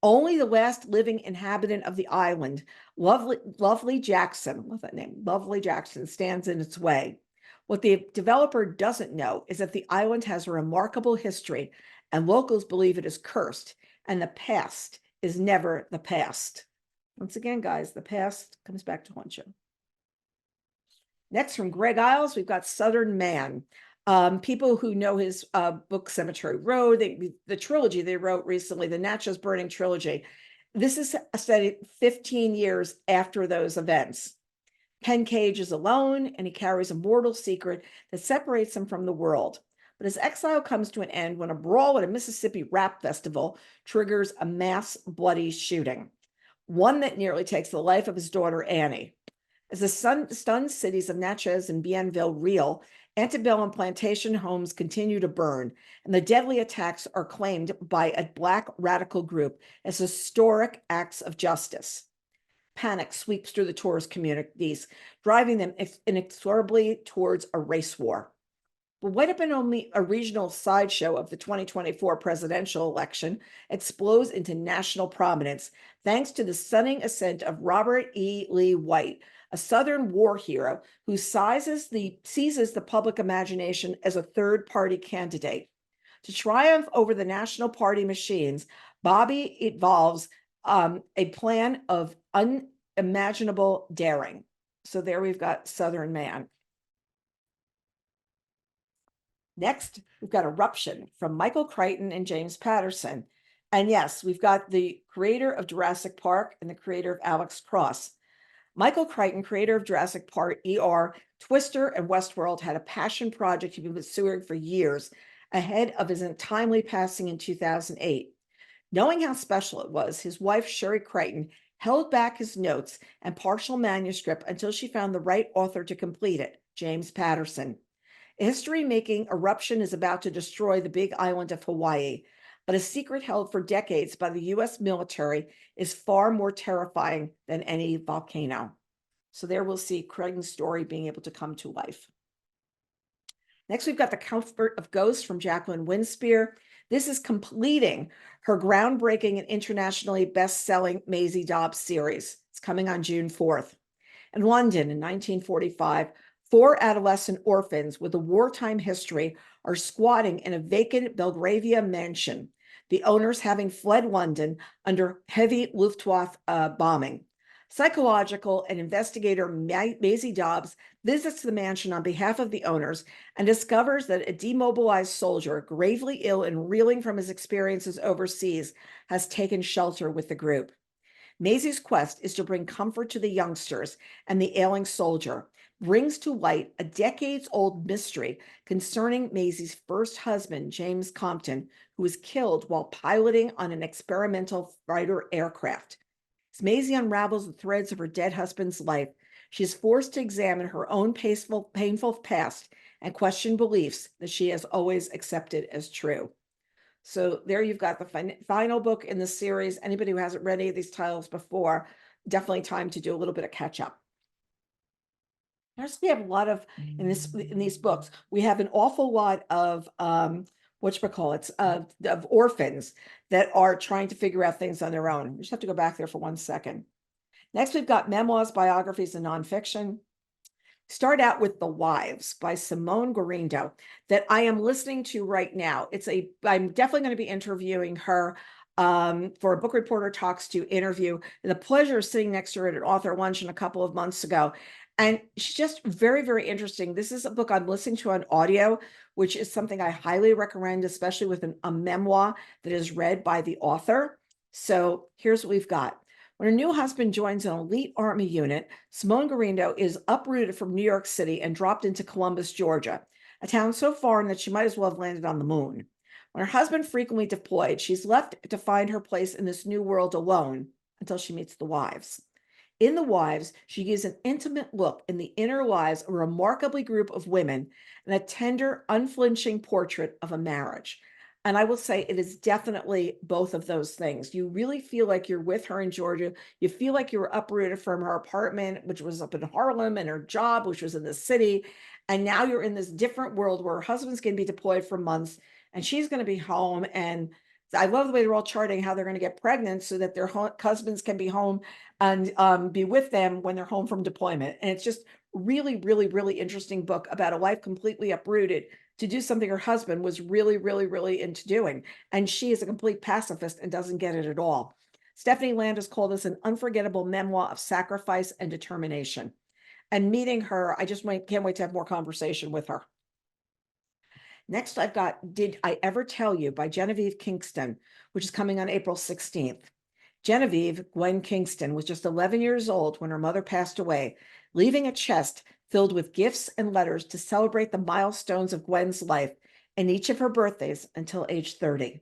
Only the last living inhabitant of the island, Lovely Jackson, what's that name? Lovely Jackson, stands in its way. What the developer doesn't know is that the island has a remarkable history, and locals believe it is cursed, and the past is never the past. Once again, guys, the past comes back to haunt you. Next, from Greg Isles, we've got Southern Man. People who know his book Cemetery Road, the trilogy they wrote recently, the Natchez Burning trilogy. This is set 15 years after those events. Pen Cage is alone, and he carries a mortal secret that separates him from the world. But his exile comes to an end when a brawl at a Mississippi rap festival triggers a mass bloody shooting, one that nearly takes the life of his daughter, Annie. As the stunned cities of Natchez and Bienville reel, antebellum plantation homes continue to burn, and the deadly attacks are claimed by a Black radical group as historic acts of justice. Panic sweeps through the tourist communities, driving them inexorably towards a race war. But what had been only a regional sideshow of the 2024 presidential election explodes into national prominence thanks to the stunning ascent of Robert E. Lee White, a Southern war hero who seizes the public imagination as a third-party candidate. To triumph over the national party machines, Bobby evolves a plan of unimaginable daring. So there we've got Southern Man. Next, we've got Eruption from Michael Crichton and James Patterson. And yes, we've got the creator of Jurassic Park and the creator of Alex Cross. Michael Crichton, creator of Jurassic Park, ER, Twister, and Westworld, had a passion project he'd been pursuing for years ahead of his untimely passing in 2008. Knowing how special it was, his wife, Sherry Crichton, held back his notes and partial manuscript until she found the right author to complete it, James Patterson. A history-making eruption is about to destroy the big island of Hawaii, but a secret held for decades by the U.S. military is far more terrifying than any volcano. So there we'll see Crichton's story being able to come to life. Next, we've got The Comfort of Ghosts from Jacqueline Winspear. This is completing her groundbreaking and internationally best-selling Maisie Dobbs series. It's coming on June 4th. In London in 1945, 4 adolescent orphans with a wartime history are squatting in a vacant Belgravia mansion, the owners having fled London under heavy Luftwaffe bombing. Psychological and investigator Maisie Dobbs visits the mansion on behalf of the owners and discovers that a demobilized soldier, gravely ill and reeling from his experiences overseas, has taken shelter with the group. Maisie's quest is to bring comfort to the youngsters, and the ailing soldier brings to light a decades-old mystery concerning Maisie's first husband, James Compton, who was killed while piloting on an experimental fighter aircraft. As Maisie unravels the threads of her dead husband's life, she is forced to examine her own painful past and question beliefs that she has always accepted as true. So there you've got the final book in the series. Anybody who hasn't read any of these titles before, definitely time to do a little bit of catch up. We have a lot of in these books. We have an awful lot of of orphans that are trying to figure out things on their own. We just have to go back there for 1 second. Next, we've got Memoirs, Biographies, and Nonfiction. Start out with The Wives by Simone Gorindo that I am listening to right now. I'm definitely going to be interviewing her for a Bookreporter Talks to interview. The pleasure of sitting next to her at an author luncheon a couple of months ago. And she's just very, very interesting. This is a book I'm listening to on audio, which is something I highly recommend, especially with a memoir that is read by the author. So here's what we've got. When her new husband joins an elite army unit, Simone Gorindo is uprooted from New York City and dropped into Columbus, Georgia, a town so foreign that she might as well have landed on the moon. When her husband frequently deployed, she's left to find her place in this new world alone until she meets the wives. In The Wives, she gives an intimate look in the inner lives of a remarkably group of women and a tender, unflinching portrait of a marriage. And I will say it is definitely both of those things. You really feel like you're with her in Georgia. You feel like you were uprooted from her apartment, which was up in Harlem, and her job, which was in the city. And now you're in this different world where her husband's going to be deployed for months, and she's going to be home, and I love the way they're all charting how they're going to get pregnant so that their husbands can be home and be with them when they're home from deployment. And it's just really, really, really interesting book about a life completely uprooted to do something her husband was really, really, really into doing. And she is a complete pacifist and doesn't get it at all. Stephanie Landis called this an unforgettable memoir of sacrifice and determination. And meeting her, I just can't wait to have more conversation with her. Next, I've got Did I Ever Tell You by Genevieve Kingston, which is coming on April 16th. Genevieve, Gwen Kingston, was just 11 years old when her mother passed away, leaving a chest filled with gifts and letters to celebrate the milestones of Gwen's life and each of her birthdays until age 30.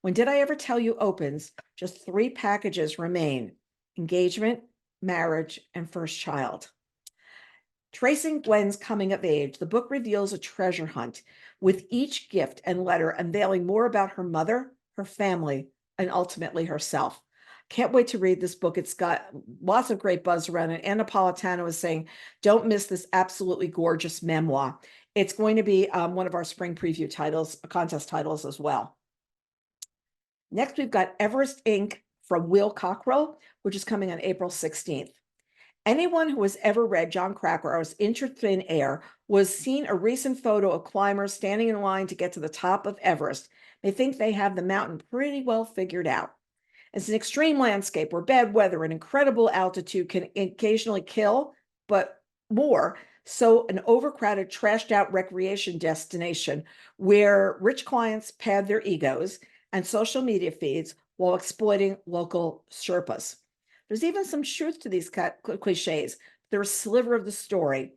When Did I Ever Tell You opens, just 3 packages remain: engagement, marriage, and first child. Tracing Gwen's coming of age, the book reveals a treasure hunt, with each gift and letter unveiling more about her mother, her family, and ultimately herself. Can't wait to read this book. It's got lots of great buzz around it. Anna Napolitano is saying, don't miss this absolutely gorgeous memoir. It's going to be one of our spring preview titles, contest titles as well. Next, we've got Everest Inc. from Will Cockrell, which is coming on April 16th. Anyone who has ever read Jon Krakauer's Inter Thin Air was seen a recent photo of climbers standing in line to get to the top of Everest may think they have the mountain pretty well figured out. It's an extreme landscape where bad weather and incredible altitude can occasionally kill, but more so an overcrowded, trashed out recreation destination where rich clients pad their egos and social media feeds while exploiting local Sherpas. There's even some truth to these cliches. They're a sliver of the story.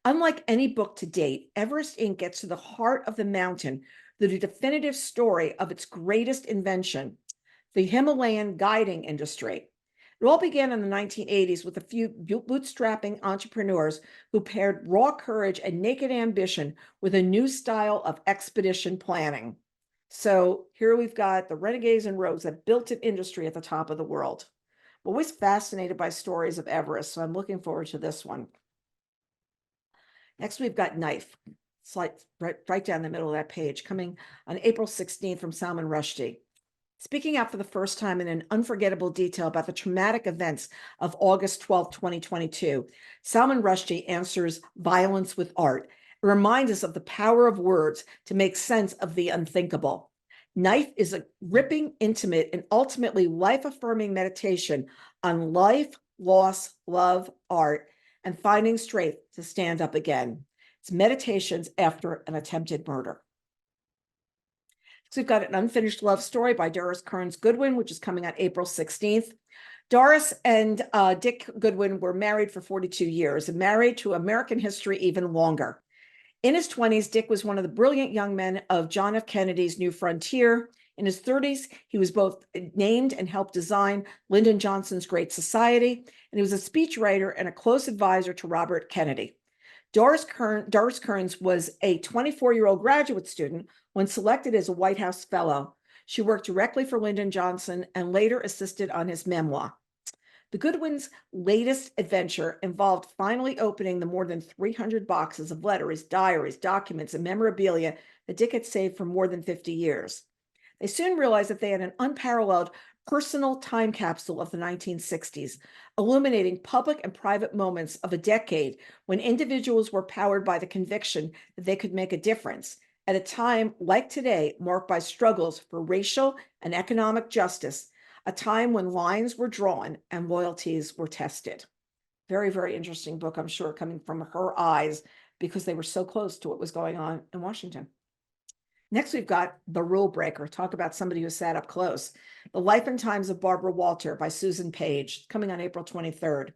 Unlike any book to date, Everest Inc. gets to the heart of the mountain, the definitive story of its greatest invention, the Himalayan guiding industry. It all began in the 1980s with a few bootstrapping entrepreneurs who paired raw courage and naked ambition with a new style of expedition planning. So here we've got the renegades and rogues that built an industry at the top of the world. I'm always fascinated by stories of Everest, so I'm looking forward to this one. Next, we've got Knife. It's like right down the middle of that page, coming on April 16th from Salman Rushdie. Speaking out for the first time in an unforgettable detail about the traumatic events of August 12, 2022, Salman Rushdie answers violence with art. It reminds us of the power of words to make sense of the unthinkable. Knife is a gripping, intimate, and ultimately life-affirming meditation on life, loss, love, art, and finding strength to stand up again. It's meditations after an attempted murder. So we've got an unfinished love story by Doris Kearns Goodwin, which is coming on April 16th. Doris and Dick Goodwin were married for 42 years and married to American history even longer. In his 20s, Dick was one of the brilliant young men of John F. Kennedy's New Frontier. In his 30s, he was both named and helped design Lyndon Johnson's Great Society, and he was a speechwriter and a close advisor to Robert Kennedy. Doris Kearns was a 24-year-old graduate student when selected as a White House Fellow. She worked directly for Lyndon Johnson and later assisted on his memoir. The Goodwins' latest adventure involved finally opening the more than 300 boxes of letters, diaries, documents, and memorabilia that Dick had saved for more than 50 years. They soon realized that they had an unparalleled personal time capsule of the 1960s, illuminating public and private moments of a decade when individuals were powered by the conviction that they could make a difference at a time like today marked by struggles for racial and economic justice, a time when lines were drawn and loyalties were tested. Very, very interesting book, I'm sure, coming from her eyes because they were so close to what was going on in Washington. Next, we've got The Rule Breaker. Talk about somebody who sat up close. The Life and Times of Barbara Walter by Susan Page, coming on April 23rd.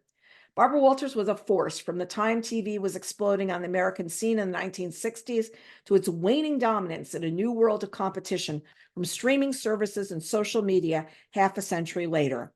Barbara Walters was a force from the time TV was exploding on the American scene in the 1960s to its waning dominance in a new world of competition from streaming services and social media half a century later.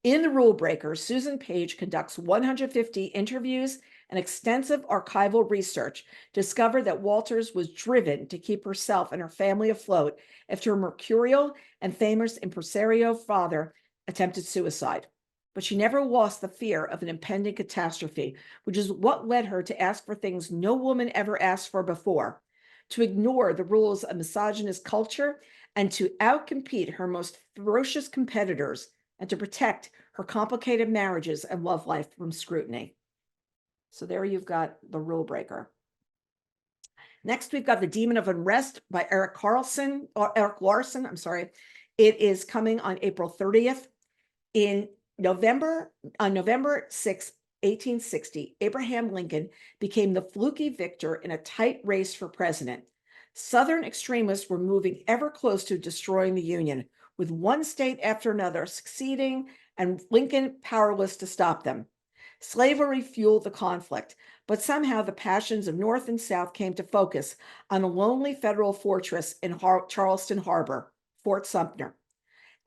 In The Rule Breaker, Susan Page conducts 150 interviews and extensive archival research to discover that Walters was driven to keep herself and her family afloat after her mercurial and famous impresario father attempted suicide. But she never lost the fear of an impending catastrophe, which is what led her to ask for things no woman ever asked for before, to ignore the rules of misogynist culture and to outcompete her most ferocious competitors and to protect her complicated marriages and love life from scrutiny. So there you've got the rule breaker. Next, we've got The Demon of Unrest by Eric Larson. I'm sorry. It is coming on April 30th. On November 6, 1860, Abraham Lincoln became the fluky victor in a tight race for president. Southern extremists were moving ever close to destroying the Union, with one state after another succeeding and Lincoln powerless to stop them. Slavery fueled the conflict, but somehow the passions of North and South came to focus on a lonely federal fortress in Charleston Harbor, Fort Sumter.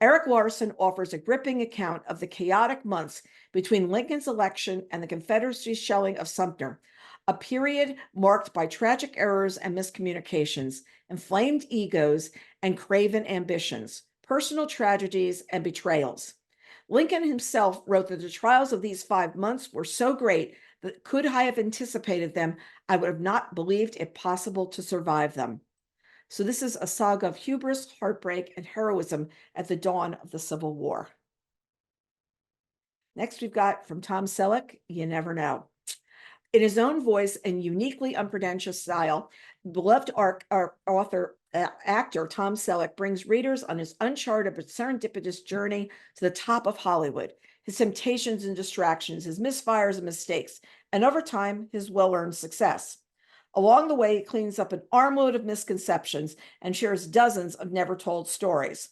Eric Larson offers a gripping account of the chaotic months between Lincoln's election and the Confederacy's shelling of Sumter, a period marked by tragic errors and miscommunications, inflamed egos and craven ambitions, personal tragedies and betrayals. Lincoln himself wrote that the trials of these 5 months were so great that could I have anticipated them, I would have not believed it possible to survive them. So this is a saga of hubris, heartbreak, and heroism at the dawn of the Civil War. Next, we've got from Tom Selleck, You Never Know. In his own voice and uniquely unpretentious style, beloved actor Tom Selleck brings readers on his uncharted but serendipitous journey to the top of Hollywood, his temptations and distractions, his misfires and mistakes, and over time, his well-earned success. Along the way, he cleans up an armload of misconceptions and shares dozens of never-told stories.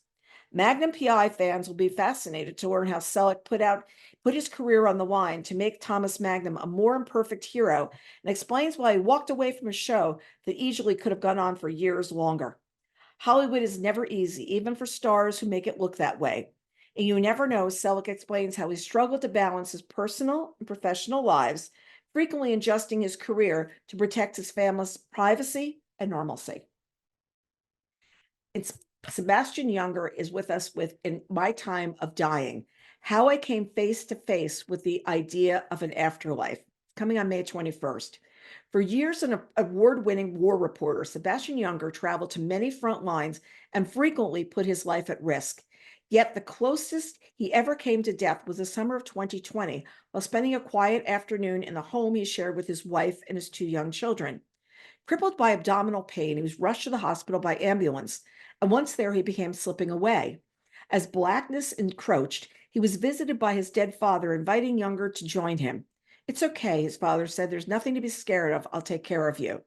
Magnum PI fans will be fascinated to learn how Selleck put his career on the line to make Thomas Magnum a more imperfect hero, and explains why he walked away from a show that easily could have gone on for years longer. Hollywood is never easy, even for stars who make it look that way. And You Never Know, Selleck explains how he struggled to balance his personal and professional lives, frequently adjusting his career to protect his family's privacy and normalcy. Sebastian Junger is with us In My Time of Dying, How I Came Face to Face with the Idea of an Afterlife, coming on May 21st. For years, an award-winning war reporter, Sebastian Junger traveled to many front lines and frequently put his life at risk. Yet the closest he ever came to death was the summer of 2020, while spending a quiet afternoon in the home he shared with his wife and his 2 young children. Crippled by abdominal pain, he was rushed to the hospital by ambulance, and once there, he began slipping away. As blackness encroached, he was visited by his dead father, inviting Junger to join him. "It's okay," his father said. "There's nothing to be scared of. I'll take care of you."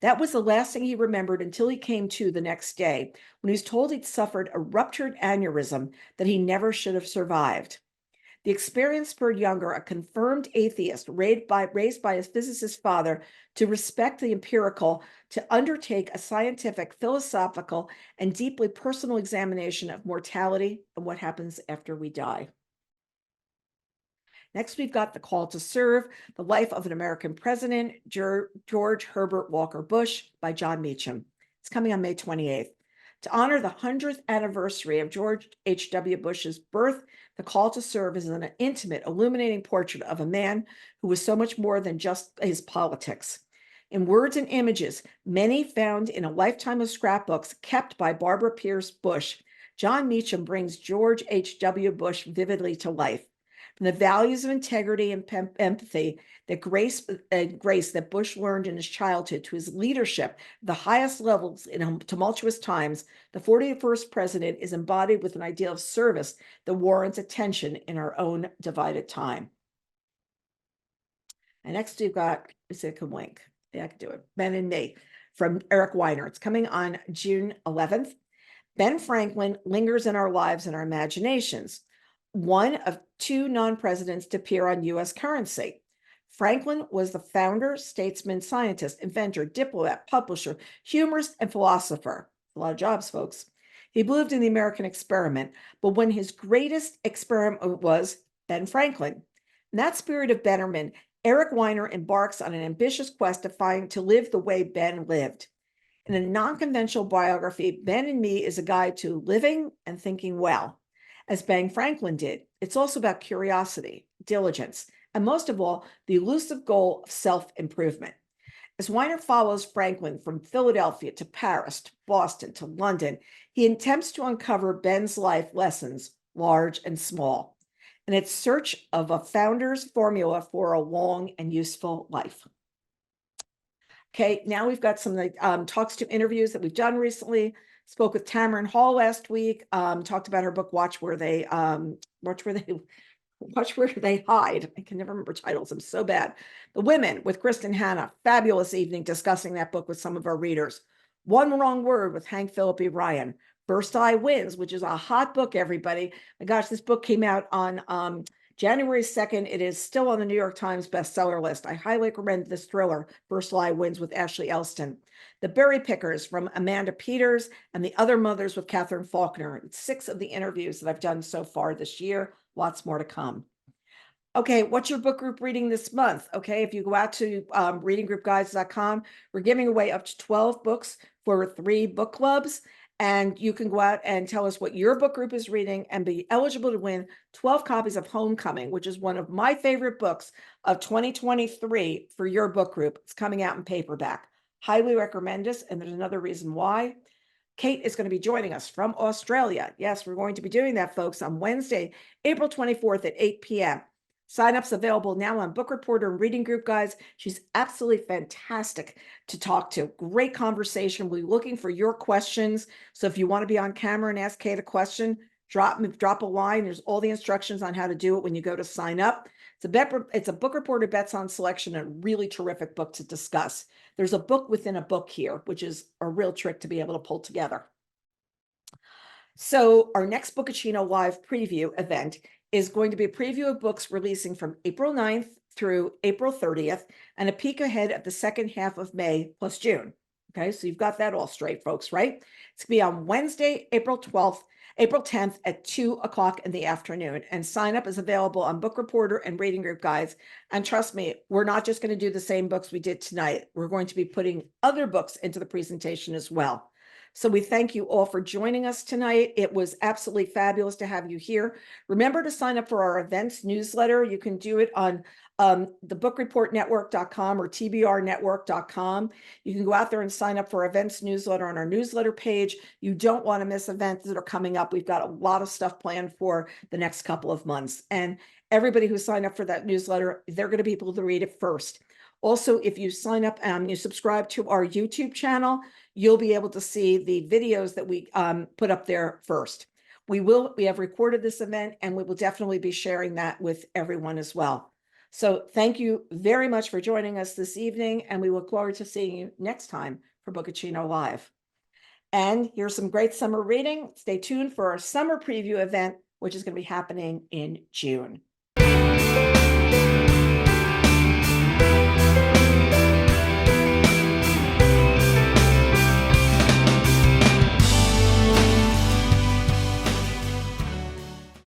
That was the last thing he remembered until he came to the next day, when he was told he'd suffered a ruptured aneurysm that he never should have survived. The experience spurred Junger, a confirmed atheist raised by his physicist father, to respect the empirical, to undertake a scientific, philosophical, and deeply personal examination of mortality and what happens after we die. Next, we've got The Call to Serve, The Life of an American President, George Herbert Walker Bush by John Meacham. It's coming on May 28th. To honor the 100th anniversary of George H.W. Bush's birth, The Call to Serve is an intimate, illuminating portrait of a man who was so much more than just his politics. In words and images, many found in a lifetime of scrapbooks kept by Barbara Pierce Bush, John Meacham brings George H.W. Bush vividly to life. From the values of integrity and empathy, that grace that Bush learned in his childhood, to his leadership, the highest levels in tumultuous times, the 41st president is embodied with an ideal of service that warrants attention in our own divided time. And next we've got, is it a wink? Yeah, I can do it. Ben and Me from Eric Weiner. It's coming on June 11th. Ben Franklin lingers in our lives and our imaginations. One of 2 non-presidents to appear on U.S. currency. Franklin was the founder, statesman, scientist, inventor, diplomat, publisher, humorist, and philosopher. A lot of jobs, folks. He believed in the American experiment, but when his greatest experiment was Ben Franklin. In that spirit of betterment, Eric Weiner embarks on an ambitious quest to live the way Ben lived. In a non-conventional biography, Ben and Me is a guide to living and thinking well. As Ben Franklin did, it's also about curiosity, diligence, and most of all, the elusive goal of self-improvement. As Weiner follows Franklin from Philadelphia to Paris to Boston to London, he attempts to uncover Ben's life lessons, large and small, in its search of a founder's formula for a long and useful life. Okay, now we've got some talks to interviews that we've done recently. Spoke with Tamron Hall last week. Talked about her book, Watch Where They Hide. I can never remember titles. I'm so bad. The Women with Kristen Hanna. Fabulous evening discussing that book with some of our readers. One Wrong Word with Hank Phillippe Ryan. First Eye Wins, which is a hot book, everybody. My gosh, this book came out on January 2nd. It is still on the New York Times bestseller list. I highly recommend this thriller, First Eye Wins with Ashley Elston. The Berry Pickers from Amanda Peters and The Other Mothers with Catherine Faulkner. It's 6 of the interviews that I've done so far this year. Lots more to come. Okay, what's your book group reading this month? Okay, if you go out to readinggroupguides.com, we're giving away up to 12 books for 3 book clubs. And you can go out and tell us what your book group is reading and be eligible to win 12 copies of Homecoming, which is one of my favorite books of 2023 for your book group. It's coming out in paperback. Highly recommend this. And there's another reason why. Kate is going to be joining us from Australia. Yes, we're going to be doing that, folks, on Wednesday, April 24th at 8 p.m. Sign-ups available now on Bookreporter and Reading Group, guys. She's absolutely fantastic to talk to. Great conversation. We're looking for your questions. So if you want to be on camera and ask Kate a question, drop a line. There's all the instructions on how to do it when you go to sign up. It's a Bookreporter Bets on Selection, a really terrific book to discuss. There's a book within a book here, which is a real trick to be able to pull together. So our next Bookaccino live preview event is going to be a preview of books releasing from April 9th through April 30th and a peek ahead at the second half of May plus June. Okay, so you've got that all straight, folks, right? It's going to be on Wednesday, April 10th at 2 o'clock in the afternoon. And sign up is available on Bookreporter and Reading Group Guides. And trust me, we're not just going to do the same books we did tonight. We're going to be putting other books into the presentation as well. So we thank you all for joining us tonight. It was absolutely fabulous to have you here. Remember to sign up for our events newsletter. You can do it on the bookreportnetwork.com or tbrnetwork.com. You can go out there and sign up for our events newsletter on our newsletter page. You don't want to miss events that are coming up. We've got a lot of stuff planned for the next couple of months. And everybody who signed up for that newsletter, they're going to be able to read it first. Also, if you sign up and you subscribe to our YouTube channel, you'll be able to see the videos that we put up there first. We have recorded this event and we will definitely be sharing that with everyone as well. So thank you very much for joining us this evening, and we look forward to seeing you next time for Bookaccino Live. And here's some great summer reading. Stay tuned for our summer preview event, which is going to be happening in June.